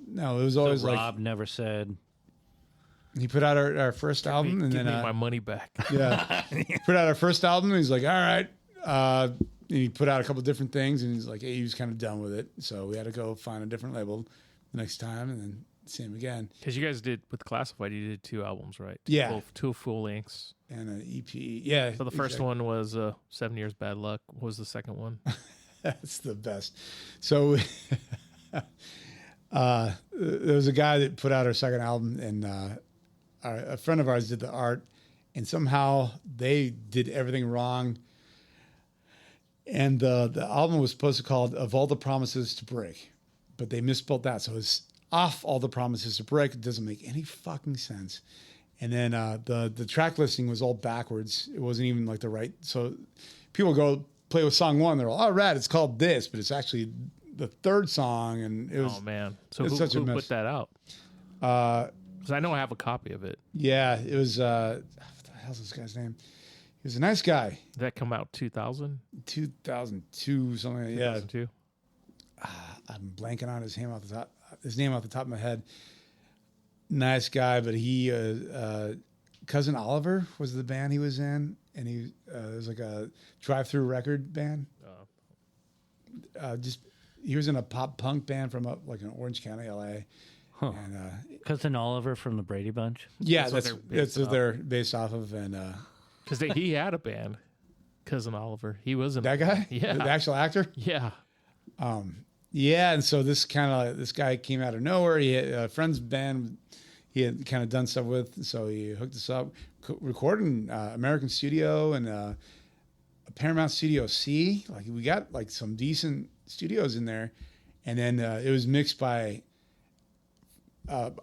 no, it was always So like Rob never said. he put out our first album, and Give then me my money back. yeah, put out our first album. And he's like, all right. And he put out a couple different things, and he's like, hey, he was kind of done with it, so we had to go find a different label the next time, and then see him again. Because you guys did with Classified, you did 2 albums, right? Yeah. Two full lengths. And an EP. Yeah. So the first one was 7 Years Bad Luck. What was the second one? That's the best. So there was a guy that put out our second album, and a friend of ours did the art, and somehow they did everything wrong. And the album was supposed to be called Of All the Promises to Break, but they misspelled that. So it's Off All the Promises to Break. It doesn't make any fucking sense. And then the track listing was all backwards. It wasn't even like the right. So people go play with song 1. They're all, all right, it's called this, but it's actually the third song. And it was, Oh, man. So it was such a who mess. put that out? Uh, Because I know I have a copy of it. yeah, it was, what the hell's this guy's name? He was a nice guy. Did that come out 2000? 2002, something like that. Yeah. 2002? I'm blanking on his name off the top of my head. Nice guy, but he Cousin Oliver was the band he was in, and he it was like a drive-through record band. Just he was in a pop punk band from like in Orange County, LA. Huh. And Cousin Oliver from the Brady Bunch. yeah, That's what they're based off of. And Because he had a band, Cousin Oliver. He was in that guy, Yeah. the actual actor. Yeah. Yeah, and so this guy came out of nowhere. He had a friend's band he had kind of done stuff with, so he hooked us up, recording American Studio and Paramount Studio C. Like we got like some decent studios in there, and then it was mixed by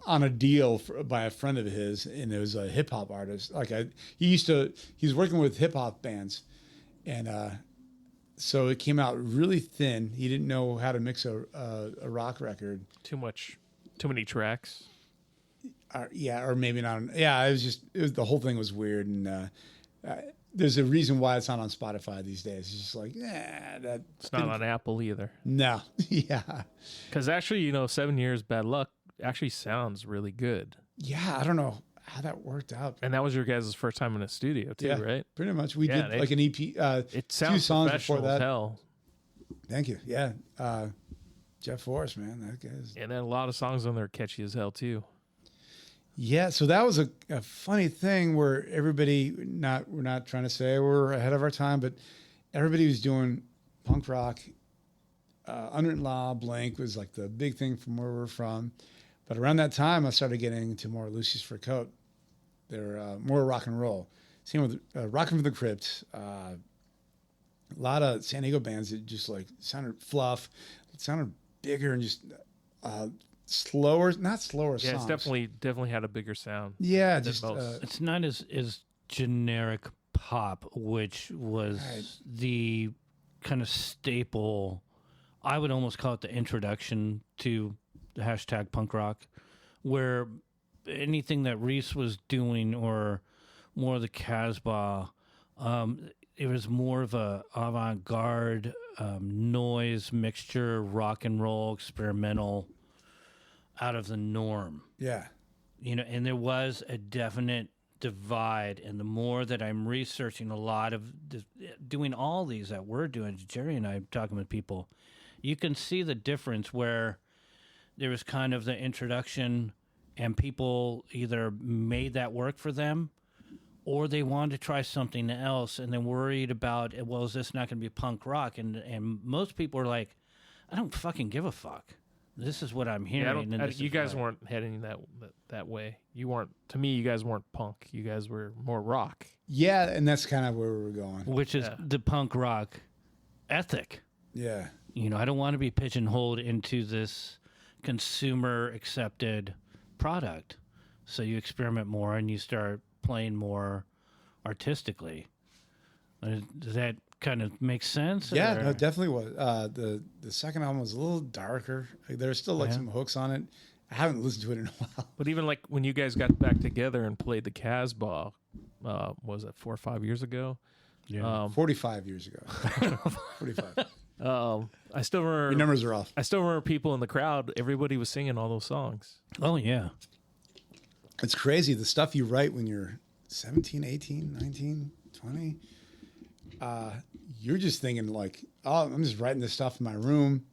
on a deal by a friend of his, and it was a hip hop artist. Like he was working with hip hop bands, and so it came out really thin. He didn't know how to mix a rock record. Too many tracks. Or maybe not. Yeah, the whole thing was weird, and there's a reason why it's not on Spotify these days. It's just like, It's not on Apple either. No, yeah, Because actually, 7 Years Bad Luck actually sounds really good. yeah. I don't know how that worked out. And that was your guys' first time in a studio too, Yeah, right? pretty much. We Yeah, did like an EP. It sounds 2 songs professional before as that. hell. Thank you. Yeah, Jeff Forrest, man, that guy's. And then a lot of songs on there catchy as hell too. Yeah, so that was a funny thing where everybody we're not trying to say we're ahead of our time, but everybody was doing punk rock. Unwritten Law, Blink was like the big thing from where we're from. But around that time, I started getting into more Lucy's Fur Coat. They're more rock and roll. Same with Rockin' from the Crypt. A lot of San Diego bands that just like sounded fluff. It sounded bigger and just slower, not slower Yeah, songs. it's definitely had a bigger sound. Yeah, than just most. It's not as generic pop, which was Right. the kind of staple. I would almost call it the introduction to the hashtag punk rock, where anything that Reese was doing or more of the Casbah, it was more of a avant-garde noise mixture, rock and roll, experimental, out of the norm. yeah. And there was a definite divide. And the more that I'm researching a lot of doing all these that we're doing, Jerry and I talking with people, you can see the difference where there was kind of the introduction and people either made that work for them or they wanted to try something else and then worried about, well, is this not going to be punk rock? And most people are like, I don't fucking give a fuck. This is what I'm hearing. You guys weren't heading that way. You weren't. To me, you guys weren't punk. You guys were more rock. Yeah, and that's kind of where we were going. which is the punk rock ethic. Yeah. I don't want to be pigeonholed into this consumer accepted product. So you experiment more and you start playing more artistically. Does that kind of make sense? Yeah, or- no, it definitely was. The second album was a little darker. Like, there's still like Yeah. some hooks on it. I haven't listened to it in a while. But even like when you guys got back together and played the Casbah, was it 4 or 5 years ago? Yeah. 45 years ago. 45. I still remember. Your numbers are off. I still remember people in the crowd. Everybody was singing all those songs. Oh yeah. It's crazy the stuff you write when you're 17, 18, 19, 20. You're just thinking like, oh, I'm just writing this stuff in my room.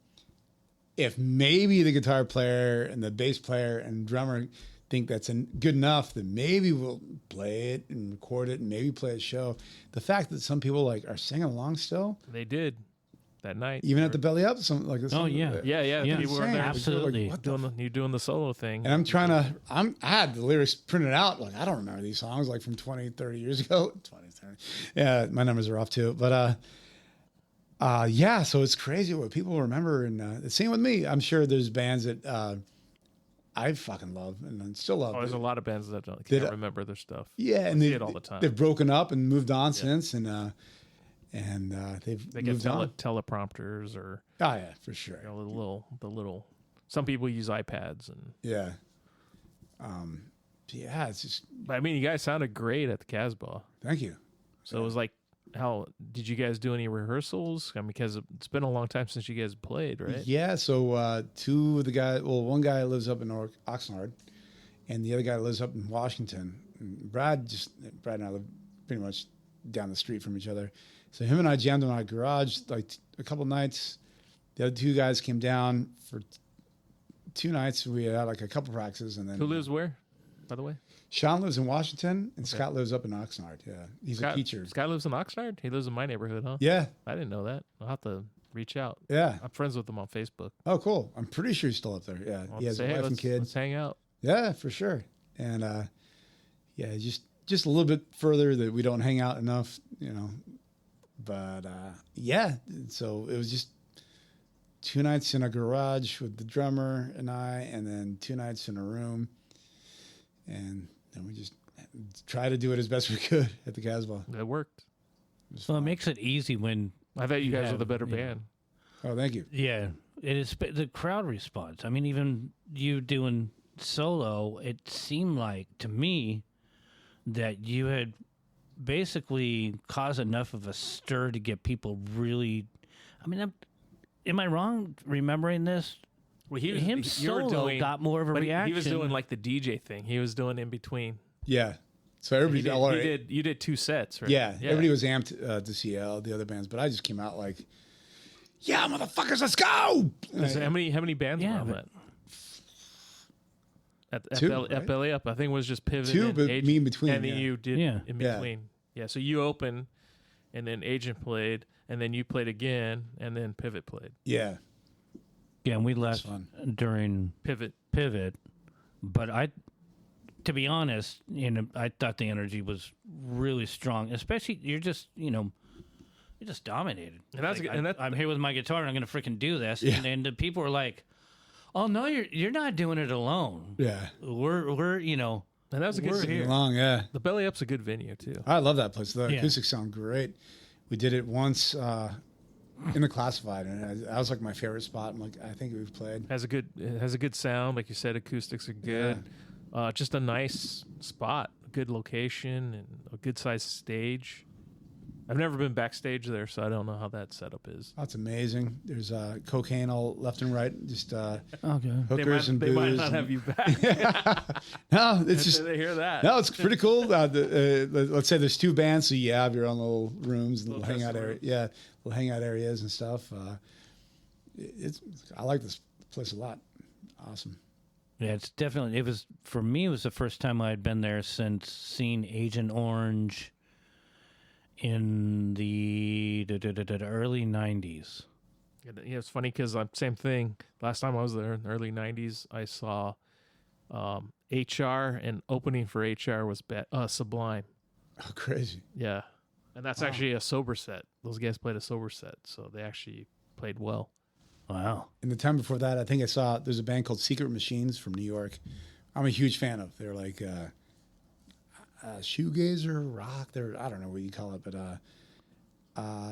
If maybe the guitar player and the bass player and drummer think that's good enough, then maybe we'll play it and record it and maybe play a show. The fact that some people like are singing along still, They did that night, even at the belly up, some like Oh, yeah. yeah. People were insane. there. Absolutely. Like, You're doing the solo thing. and I'm trying to, I had the lyrics printed out. Like, I don't remember these songs like from 20, 30 years ago. 20, 30. Yeah, my numbers are off too. But, yeah, so it's crazy what people remember. And the same with me. I'm sure there's bands that I fucking love and still love. Oh, there's a lot of bands that can't remember their stuff. Yeah, and see they it all the time. They've broken up and moved on since. And They moved get on. teleprompters or Oh, yeah, for sure. the little. Some people use iPads and. Yeah. Yeah, it's just, But I mean, you guys sounded great at the Casbah. thank you. So it was like, how did you guys do any rehearsals? I mean, because it's been a long time since you guys played, right? Yeah, so two of the guys, one guy lives up in Oxnard, and the other guy lives up in Washington. And Brad and I live pretty much down the street from each other. So him and I jammed in my garage like a couple nights. The other two guys came down for 2 nights. We had like a couple practices, and then Who lives where, by the way? Sean lives in Washington, and Scott lives up in Oxnard. Yeah, he's a teacher. Scott lives in Oxnard? He lives in my neighborhood, huh? Yeah, I didn't know that. I'll have to reach out. yeah. I'm friends with him on Facebook. Oh, cool. I'm pretty sure he's still up there. Yeah, I'll he has say, a hey, wife and let's kids. hang out. Yeah, for sure. And yeah, just a little bit further that we don't hang out enough, you know. But yeah, so it was just 2 nights in a garage with the drummer and I, and then 2 nights in a room, and then we just try to do it as best we could at the Casbah. It worked. Well, it makes it easy when. I thought you guys were have- the better yeah. band. Oh, thank you. Yeah, it is the crowd response. I mean, even you doing solo, it seemed like to me that you had basically caused enough of a stir to get people really. I mean, am I wrong remembering this? Well, Him you were solo got more of a but reaction. He was doing like the DJ thing. He was doing in between. Yeah. So everybody, You did 2 sets, right? yeah, everybody was amped to see the other bands, but I just came out like, yeah, motherfuckers, let's go. So how many bands Yeah, were on but- that? At Two, Belly, right? at Belly Up, I think it was just Pivot. 2, and but Agent, me in between. and then yeah. you did Yeah. in Yeah. between. Yeah, so you opened, and then Agent played, and then you played again, and then Pivot played. Yeah. Yeah, and we left fun. during Pivot. but to be honest, I thought the energy was really strong. Especially you're just dominated. And that's Like, good- and that- I'm here with my guitar and I'm going to freaking do this. Yeah. And then the people are like, "Oh no, you're not doing it alone. Yeah. We're And that was a good We're venue. here. Long, yeah. The Belly Up's a good venue too. I love that place. The Yeah. acoustics sound great. We did it once in the Classified, and that was like my favorite spot. I think we've played. It has a good sound, like you said. Acoustics are good. Just a nice spot, a good location, and a good sized stage. I've never been backstage there, so I don't know how that setup is. That's amazing. There's cocaine all left and right, just okay. hookers and they booze. might not and- have you back. No, it's just Did they hear that? no, it's pretty cool. Let's say there's 2 bands, so you have your own little rooms and little Little hangout dressing area. rooms. Yeah, little hangout areas and stuff. I like this place a lot. Awesome. Yeah, it's definitely. It was for me. It was the first time I had been there since seeing Agent Orange in the early '90s. Yeah, it's funny because same thing. Last time I was there in the early '90s, I saw HR, and opening for HR was Sublime. Oh, crazy. Yeah, and that's actually a sober set. Those guys played a sober set, so they actually played well. Wow. In the time before that, I think I saw there's a band called Secret Machines from New York. I'm a huge fan of. They're like shoegazer rock. I don't know what you call it, but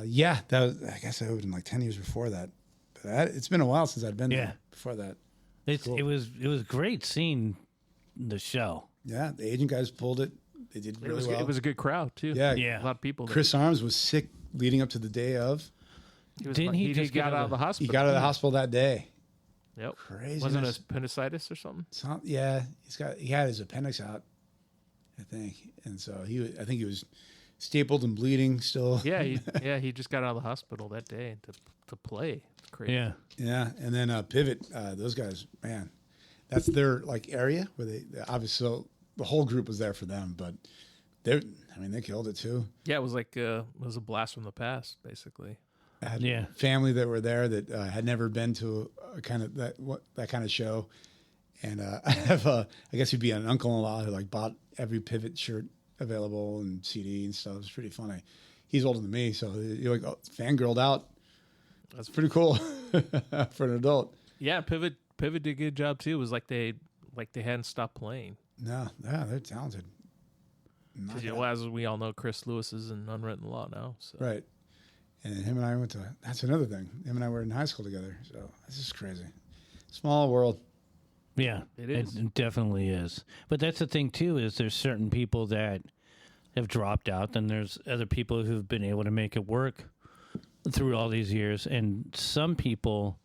yeah, I guess I opened like 10 years before that. But it's been a while since I'd been there before that. It was great seeing the show. Yeah, the Agent guys pulled it. They did really well. It was a good crowd too. Yeah. Yeah. A lot of people. There. Chris Arms was sick leading up to the day of. He just got out of the He hospital. got out of the hospital that day. Yep. Crazy. Wasn't it appendicitis or something? Yeah, he had his appendix out, I think, and so I think he was stapled and bleeding still. Yeah, he just got out of the hospital that day to play. It's crazy. Yeah. Yeah, and then Pivot, those guys, man, that's their like area where they obviously, so the whole group was there for them, but they killed it too. Yeah, it was like it was a blast from the past, basically. I had family that were there that had never been to a kind of that kind of show, and I have I guess he'd be an uncle-in-law who like bought every Pivot shirt available and CD and stuff. It was pretty funny. He's older than me, so you're like fangirled out. That's pretty cool for an adult. Yeah, Pivot did a good job too. It was like they hadn't stopped playing. No, yeah, they're talented. As we all know, Chris Lewis is in Unwritten Law now. So. Right. And him and I that's another thing. Him and I were in high school together. So this is crazy. Small world. Yeah, it is. It definitely is. But that's the thing, too, is there's certain people that have dropped out, and there's other people who've been able to make it work through all these years. And some people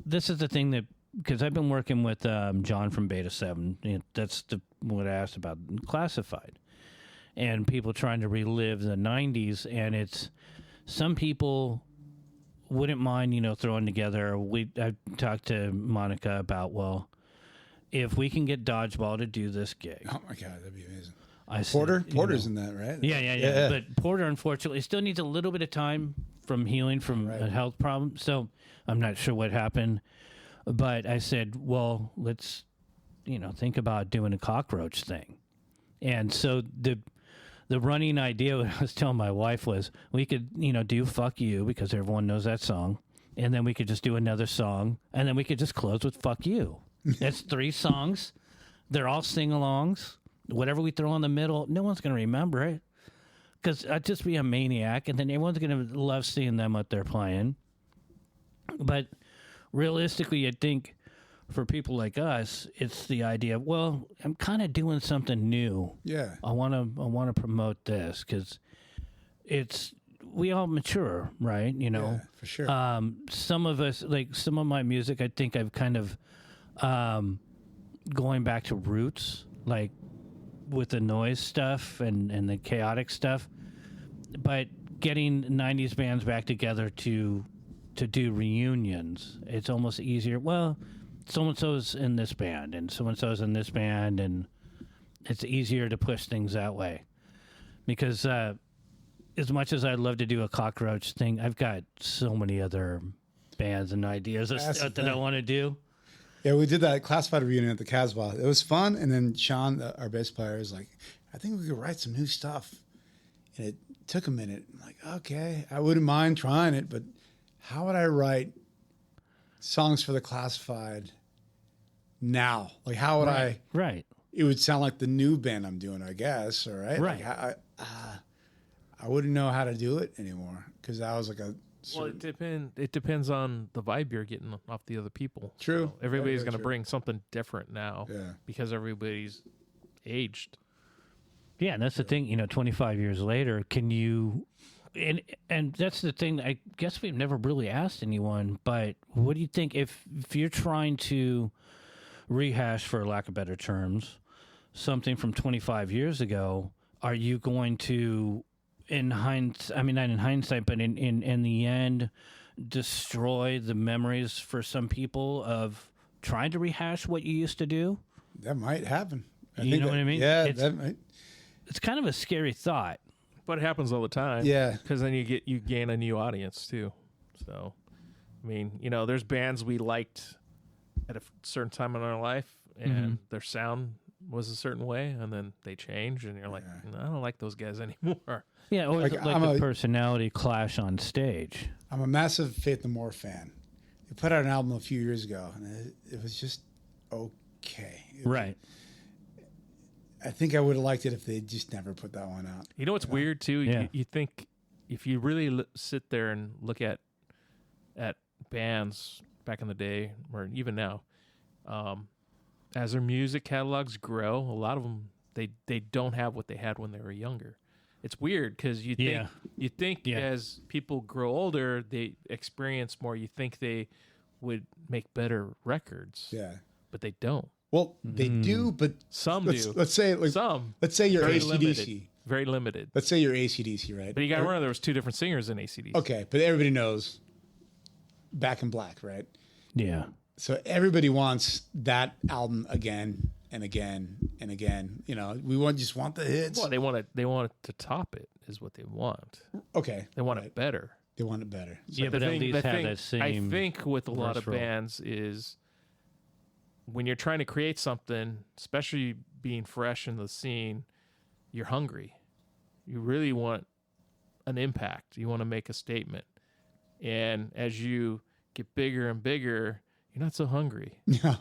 this is the thing that, because I've been working with John from Beta 7. That's what I asked about, Classified. And people trying to relive the 90s, and it's some people wouldn't mind, throwing together. I talked to Monica about, well, if we can get Dodgeball to do this gig. Oh my God, that'd be amazing. Porter's in that, right? Yeah. But Porter, unfortunately, still needs a little bit of time from healing from a health problem. So I'm not sure what happened. But I said, well, let's, think about doing a cockroach thing. And so the running idea, what I was telling my wife, was we could, do Fuck You, because everyone knows that song. And then we could just do another song. And then we could just close with Fuck You. That's 3 songs. They're all sing-alongs. Whatever we throw in the middle, no one's going to remember it. Because I'd just be a maniac. And then everyone's going to love seeing them what they're playing. But realistically, I think for people like us, it's the idea of, well, I'm kind of doing something new. Yeah. I want to promote this because we all mature, right? Yeah, for sure. Some of us, like some of my music, I think I've kind of going back to roots, like with the noise stuff and the chaotic stuff, but getting 90s bands back together to do reunions, it's almost easier. Well, so-and-so's in this band, and so-and-so's in this band, and it's easier to push things that way. Because as much as I'd love to do a cockroach thing, I've got so many other bands and ideas that I want to do. Yeah, we did that Classified reunion at the Casbah. It was fun, and then Sean, our bass player, is like, I think we could write some new stuff. And it took a minute. I'm like, okay, I wouldn't mind trying it, but how would I write songs for the Classified now? Like, how would I? Right. It would sound like the new band I'm doing, I guess. All right. Right. Like, I wouldn't know how to do it anymore because that was like a. Well, it depends on the vibe you're getting off the other people. True. So everybody's going to bring something different now. Yeah. Because everybody's aged. Yeah, and that's the thing. 25 years later, can you? And that's the thing. I guess we've never really asked anyone, but what do you think if you're trying to rehash, for lack of better terms, something from 25 years ago? Are you going to, not in hindsight, but in the end, destroy the memories for some people of trying to rehash what you used to do? That might happen. You know what I mean? Yeah, that might. It's kind of a scary thought. But it happens all the time. Yeah. Because then you gain a new audience too. So, there's bands we liked at a certain time in our life, and their sound was a certain way, and then they change, and you're like, no, I don't like those guys anymore. Yeah, or like a personality clash on stage. I'm a massive Faith No More fan. They put out an album a few years ago, and it was just okay. Right. I think I would have liked it if they just never put that one out. You know what's weird too? Yeah. You think if you really sit there and look at bands back in the day, or even now, as their music catalogs grow, a lot of them they don't have what they had when they were younger. it's weird because you think as people grow older, they experience more. You think they would make better records. Yeah. But they don't. Well, they do, but some do. Let's say you're very AC/DC. limited. Very limited. Let's say you're AC/DC, right? But you got to remember there was 2 different singers in AC/DC. Okay, but everybody knows Back in Black, right? Yeah. So everybody wants that album again and again and again. You know, just want the hits. Well, they want it to top it is what they want. Okay. They want it better. They want it better. Yeah, but at least have that same. I think with a lot of bands is when you're trying to create something, especially being fresh in the scene, you're hungry. You really want an impact. You want to make a statement. And as you get bigger and bigger, you're not so hungry. Yeah.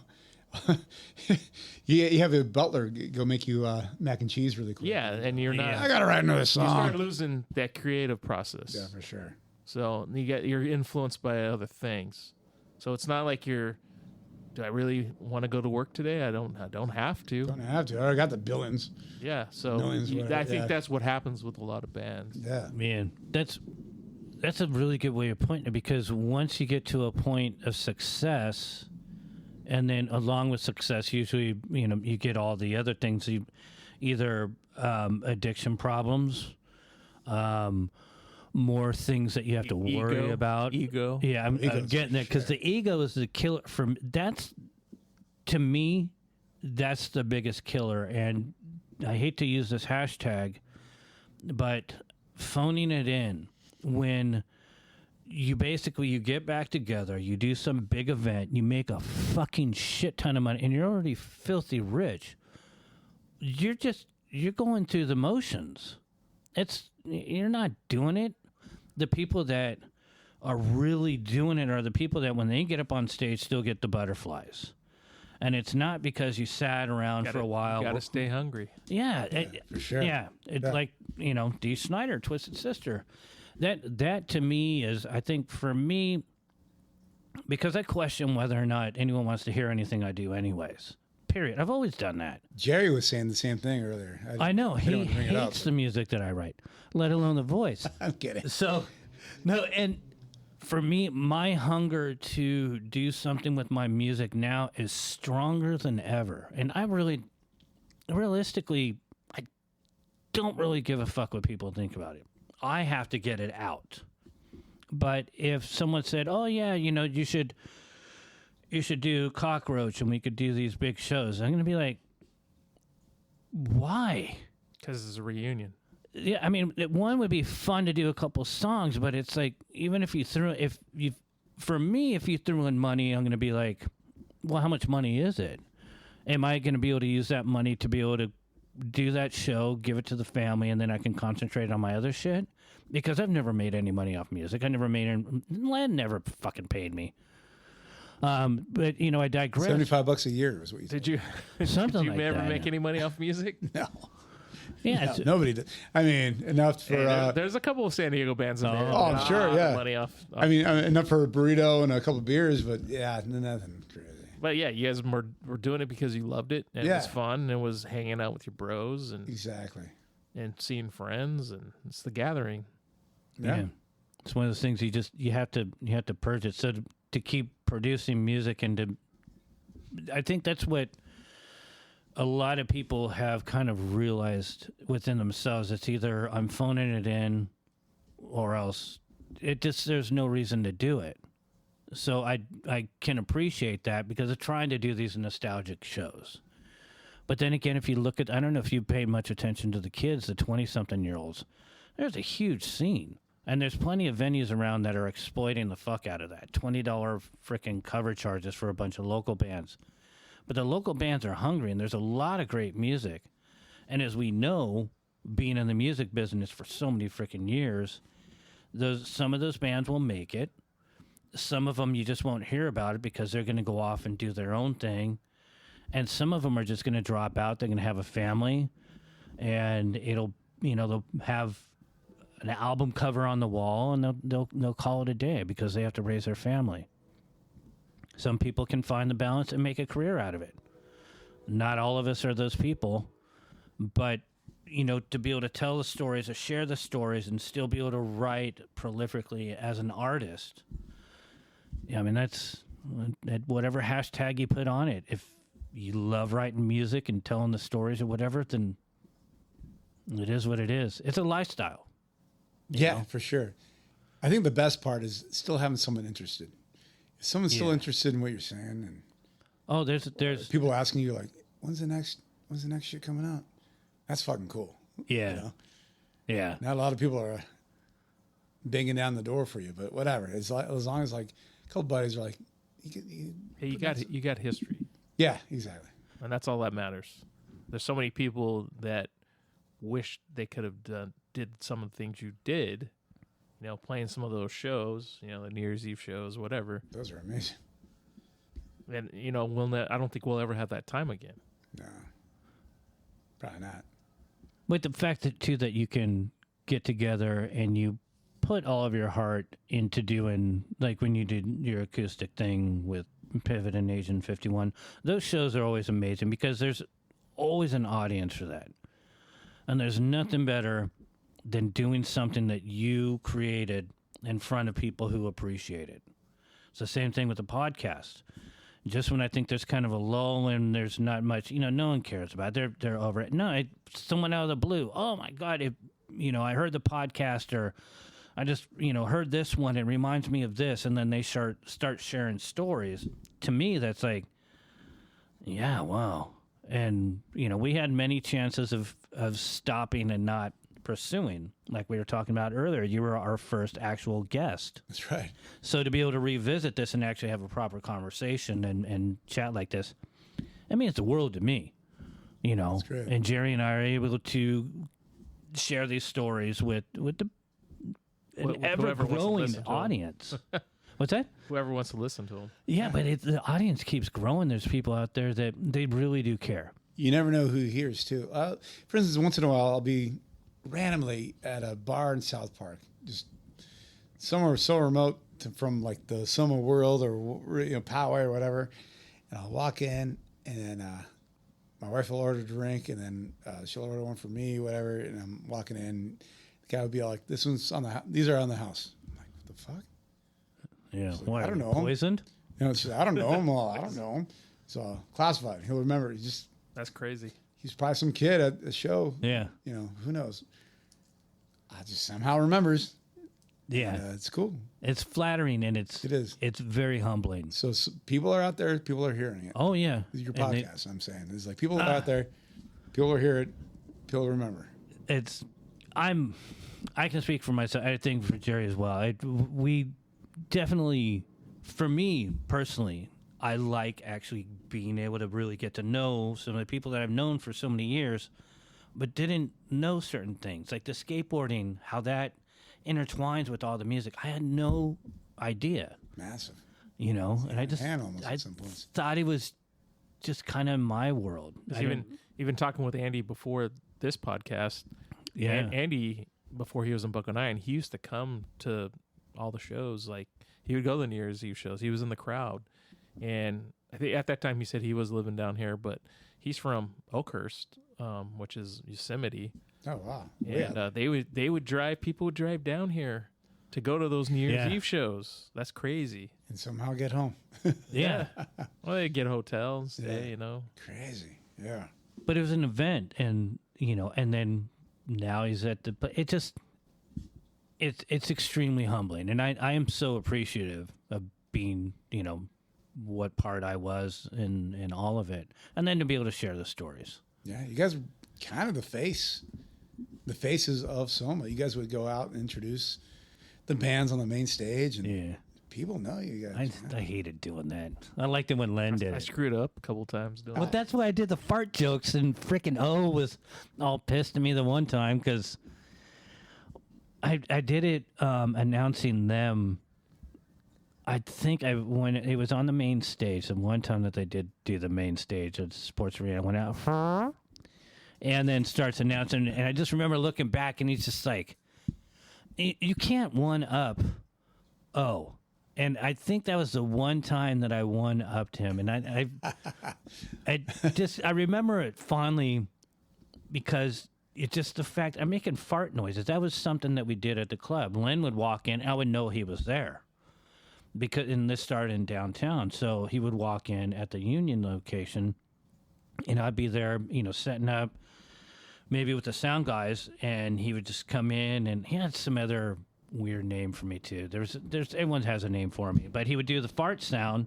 you have a butler go make you mac and cheese really quick. Yeah, and you're not. I gotta write another song. You start losing that creative process. Yeah, for sure. So you're influenced by other things. So it's not like you're. Do I really want to go to work today? I don't have to. Don't have to. I already got the billions. Yeah. So Millions, I think that's what happens with a lot of bands. Yeah. Man, that's a really good way of putting it, because once you get to a point of success, and then along with success, usually, you get all the other things, either addiction problems, more things that you have to worry about. Ego. Yeah, I'm getting that, because the ego is the killer. To me, that's the biggest killer. And I hate to use this hashtag, but phoning it in when you get back together, you do some big event, you make a fucking shit ton of money, and you're already filthy rich. You're going through the motions. You're not doing it. The people that are really doing it are the people that when they get up on stage still get the butterflies. And it's not because you sat around for a while. You got to stay hungry. Yeah, for sure. Yeah, like, Dee Snider, Twisted Sister. That to me is, I think for me, because I question whether or not anyone wants to hear anything I do anyways. Period. I've always done that. Jerry was saying the same thing earlier. I know. He hates the music that I write, let alone the voice. I'm kidding. So, no, and for me, my hunger to do something with my music now is stronger than ever. And I realistically, I don't really give a fuck what people think about it. I have to get it out. But if someone said, oh, yeah, you should do Cockroach and we could do these big shows, I'm going to be like, why? Because it's a reunion. Yeah, I mean, one would be fun to do a couple songs, but it's like, even if you threw in money, I'm going to be like, well, how much money is it? Am I going to be able to use that money to be able to do that show, give it to the family, and then I can concentrate on my other shit? Because I've never made any money off music. Len never fucking paid me. But I digress. $75 a year is what you said. Did you? Something did you like ever that. make any money off music? No. Yeah, No, nobody did. I mean, enough for. There's a couple of San Diego bands in there. Oh, I'm sure, yeah. Money off. I mean, enough for a burrito and a couple of beers, but yeah, nothing crazy. But yeah, you guys were doing it because you loved it, and it was fun, and it was hanging out with your bros, and exactly, and seeing friends, and it's the gathering. Yeah. It's one of those things you have to purge it. So to keep producing music I think that's what a lot of people have kind of realized within themselves. It's either I'm phoning it in or else there's no reason to do it. So I can appreciate that because of trying to do these nostalgic shows. But then again, if you look at, I don't know if you pay much attention to the kids, the 20-something-year-olds, there's a huge scene. And there's plenty of venues around that are exploiting the fuck out of that. $20 freaking cover charges for a bunch of local bands. But the local bands are hungry, and there's a lot of great music. And as we know, being in the music business for so many freaking years, some of those bands will make it. Some of them you just won't hear about it because they're going to go off and do their own thing. And some of them are just going to drop out. They're going to have a family, and they'll have an album cover on the wall, and they'll call it a day because they have to raise their family. Some people can find the balance and make a career out of it. Not all of us are those people, but to be able to tell the stories or share the stories and still be able to write prolifically as an artist. I mean, that's whatever hashtag you put on it. If you love writing music and telling the stories or whatever, then it is what it is. It's a lifestyle. Yeah, for sure. I think the best part is still having someone interested. If someone's still interested in what you're saying, and there's people asking you like, when's the next shit coming out? That's fucking cool. Yeah. You know? Yeah. Not a lot of people are banging down the door for you, but whatever. As long as like a couple buddies are like, Hey, you got history, yeah, exactly. and that's all that matters. There's so many people that wish they could have did some of the things you did, playing some of those shows, the New Year's Eve shows, whatever. Those are amazing. And I don't think we'll ever have that time again. No, probably not. But the fact that you can get together and you put all of your heart into doing, like when you did your acoustic thing with Pivot and Asian 51, those shows are always amazing because there's always an audience for that. And there's nothing better than doing something that you created in front of people who appreciate it. It's the same thing with the podcast. Just when I think there's kind of a lull and there's not much, no one cares about it. They're over it. No, someone out of the blue. Oh my God! I heard the podcast, or I just heard this one. It reminds me of this, and then they start sharing stories. To me, that's like, yeah, wow. And we had many chances of stopping and not pursuing, like we were talking about earlier. You were our first actual guest. That's right. So to be able to revisit this and actually have a proper conversation and chat like this, I mean, it's the world to me, That's great. And Jerry and I are able to share these stories with an ever-growing audience. What's that? Whoever wants to listen to them. Yeah, but the audience keeps growing. There's people out there that they really do care. You never know who hears too. For instance, once in a while, I'll be randomly at a bar in South Park, just somewhere so remote from like the Soma world or Poway or whatever. And I'll walk in, and then my wife will order a drink, and then she'll order one for me, whatever. And I'm walking in, the guy would be like, "This one's on the these are on the house." I'm like, "What the fuck?" Yeah, like, what, I don't know. Poisoned? She's like, I don't know him. Well, I don't know him. So classified. He'll remember. That's crazy. He's probably some kid at a show. Yeah. Who knows? I just somehow remembers. Yeah. And, it's cool. It's flattering, and It is. It's very humbling. So people are out there. People are hearing it. Oh, yeah. Your podcast, I'm saying. It's like people are out there. People will hear it. People remember. I can speak for myself. I think for Jerry as well. We definitely, for me personally, I like actually being able to really get to know some of the people that I've known for so many years, but didn't know certain things, like the skateboarding, how that intertwines with all the music. I had no idea. Massive. And I thought it was just kind of my world. Even talking with Andy before this podcast, Yeah. Andy, before he was in Bucko 9, he used to come to all the shows. Like, he would go to the New Year's Eve shows. He was in the crowd. And I think at that time he said he was living down here, but he's from Oakhurst, which is Yosemite. Oh, wow. And they would drive, people would drive down here to go to those New Year's Eve shows. That's crazy. And somehow get home. Yeah. Well, they get a hotel and stay, Crazy. Yeah. But it was an event, and and then now he's at the. But it's extremely humbling, and I am so appreciative of being what part I was in all of it, and then to be able to share the stories. Yeah, you guys are kind of the faces of Soma. You guys would go out and introduce the bands on the main stage, and people know you guys. I hated doing that. I liked it when Len did it. I screwed up a couple times doing Well, it. that's why I did the fart jokes, and frickin' O was all pissed at me the one time because I did it announcing them. I think when it was on the main stage, the one time that they did do the main stage at the sports arena, I went out and then starts announcing, and I just remember looking back, and he's just like, "You can't one up O." And I think that was the one time that I one-upped him. And I remember it fondly because it's just the fact I'm making fart noises. That was something that we did at the club. Len would walk in, I would know he was there. And this started in downtown. So he would walk in at the Union location, and I'd be there, setting up, maybe with the sound guys, and he would just come in, and he had some other weird name for me too. There's everyone has a name for me, but he would do the fart sound.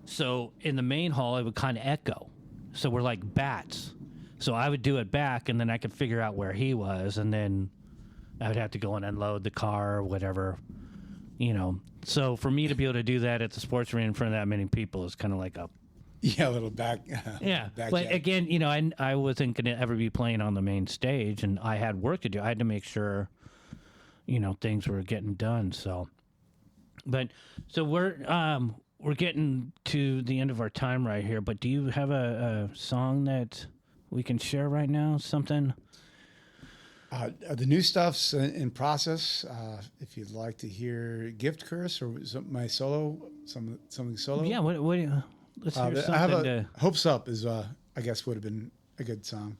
So in the main hall, it would kind of echo. So we're like bats. So I would do it back, and then I could figure out where he was, and then I would have to go and unload the car or whatever, So for me to be able to do that at the sports arena in front of that many people is kind of like a little back. yeah. Back But jack. again, I wasn't going to ever be playing on the main stage, and I had work to do. I had to make sure, things were getting done. So we're getting to the end of our time right here. But do you have a song that we can share right now? Something? The new stuff's in process. If you'd like to hear "Gift Curse" or my solo, something solo. Yeah. What do you? Let's hear something. I have "Hopes Up" is I guess would have been a good song.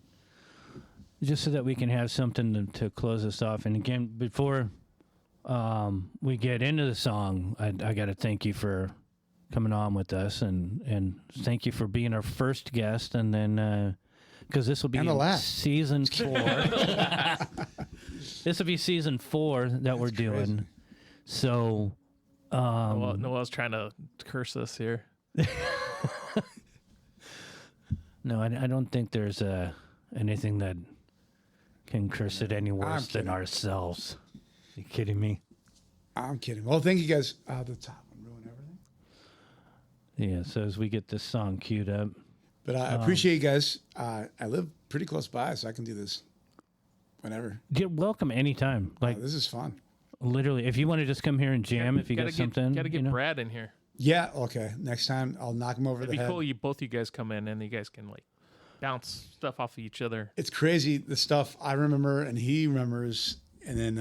Just so that we can have something to close us off. And again, before we get into the song, I got to thank you for coming on with us, and thank you for being our first guest, and then because this will be And the last. season 4. This will be season 4 that we're doing. crazy. So, Noel's trying to curse us here. no, I don't think there's anything that can curse it any worse than kidding. ourselves. Are you kidding me? I'm kidding. Well, thank you guys. The top one ruined everything. Yeah. So as we get this song queued up. But I appreciate you guys. I live pretty close by, so I can do this whenever. You're welcome anytime. Like This is fun. literally, if you want to just come here and jam, if you got something, Got to get Brad in here. Yeah. Okay. Next time I'll knock him over It'd the be head. cool. Both you guys come in and you guys can like bounce stuff off of each other. It's crazy the stuff I remember and he remembers, and then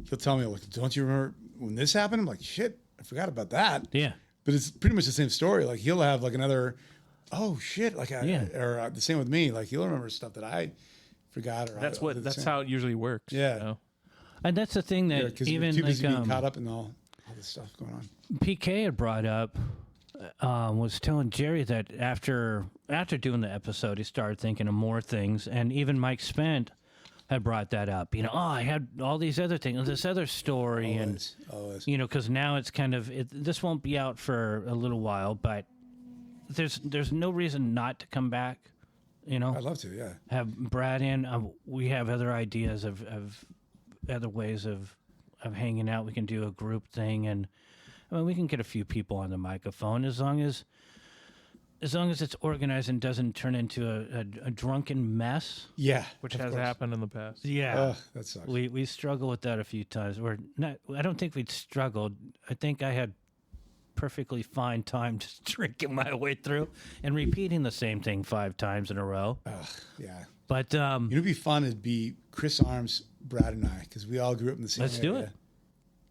he'll tell me, like, "Don't you remember when this happened?" I'm like, "Shit, I forgot about that." Yeah. But it's pretty much the same story. Like he'll have like another, "Oh shit!" Like or the same with me. Like he'll remember stuff that I forgot. Or That's how it usually works. Yeah. And that's the thing that Because even too like busy being caught up in all this stuff going on. PK had brought up, was telling Jerry that after doing the episode, he started thinking of more things, and even Mike Spent had brought that up. I had all these other things, this other story, Always. because now it's kind of this won't be out for a little while, but there's no reason not to come back. I'd love to. Yeah. Have Brad in. We have other ideas of other ways of hanging out. We can do a group thing, and we can get a few people on the microphone as long as it's organized and doesn't turn into a drunken mess. Yeah. Which of has course. happened in the past. Yeah. That sucks. We struggle with that a few times. I don't think we'd struggled. I think I had perfectly fine time just drinking my way through and repeating the same thing 5 times in a row. Yeah. But It'd be fun. It'd be Chris Arms, Brad, and I, because we all grew up in the same Let's area. do it.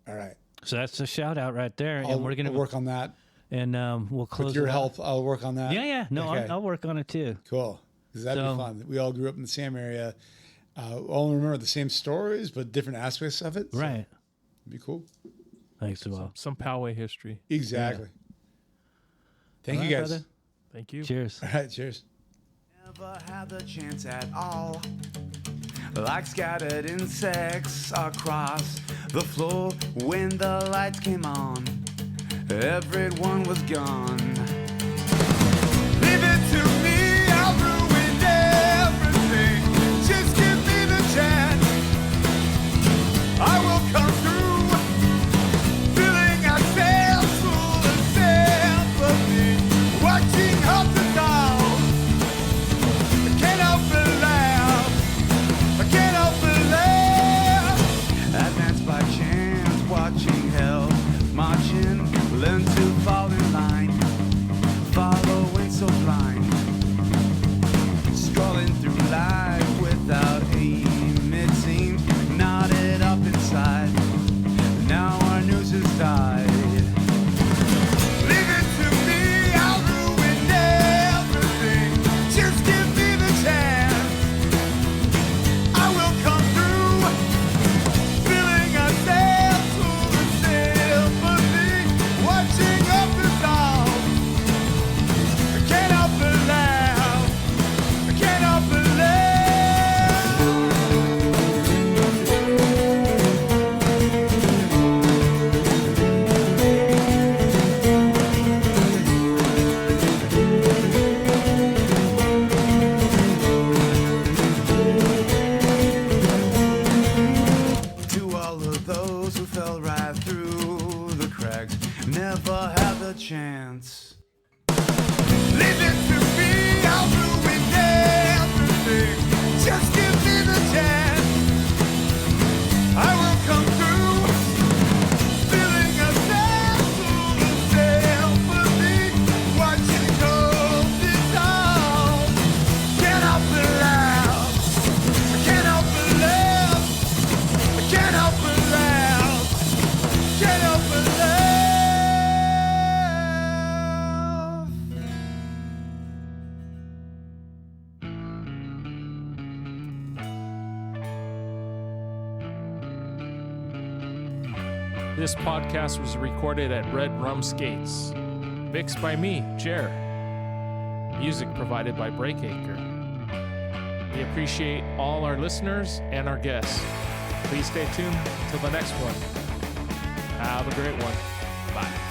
All right. so that's a shout out right there, and we're gonna I'll work on that. and we'll close With your it out. help, I'll work on that. Yeah. No, Okay. I'll work on it too. Cool. Because that'd So- be fun. We all grew up in the same area. All remember the same stories, but different aspects of it. So Right. It'd be cool. Thanks, well. Some Poway history. Exactly. Thank All you right, guys. brother. Thank you. Cheers. All right. Cheers. Never had the chance at all. Like scattered insects across the floor when the lights came on. Everyone was gone. Leave it to me, I'll ruin everything. Just give me the chance. I will come through, filling ourselves full of sympathy, watching up the down. I can't help but laugh. I can't help but laugh. I dance by chance, watching hell marching. Learn to fall in line, following so blind. This podcast was recorded at Red Rum Skates. Mixed by me, Jer. Music provided by Breakacre. We appreciate all our listeners and our guests. Please stay tuned until the next one. Have a great one. Bye.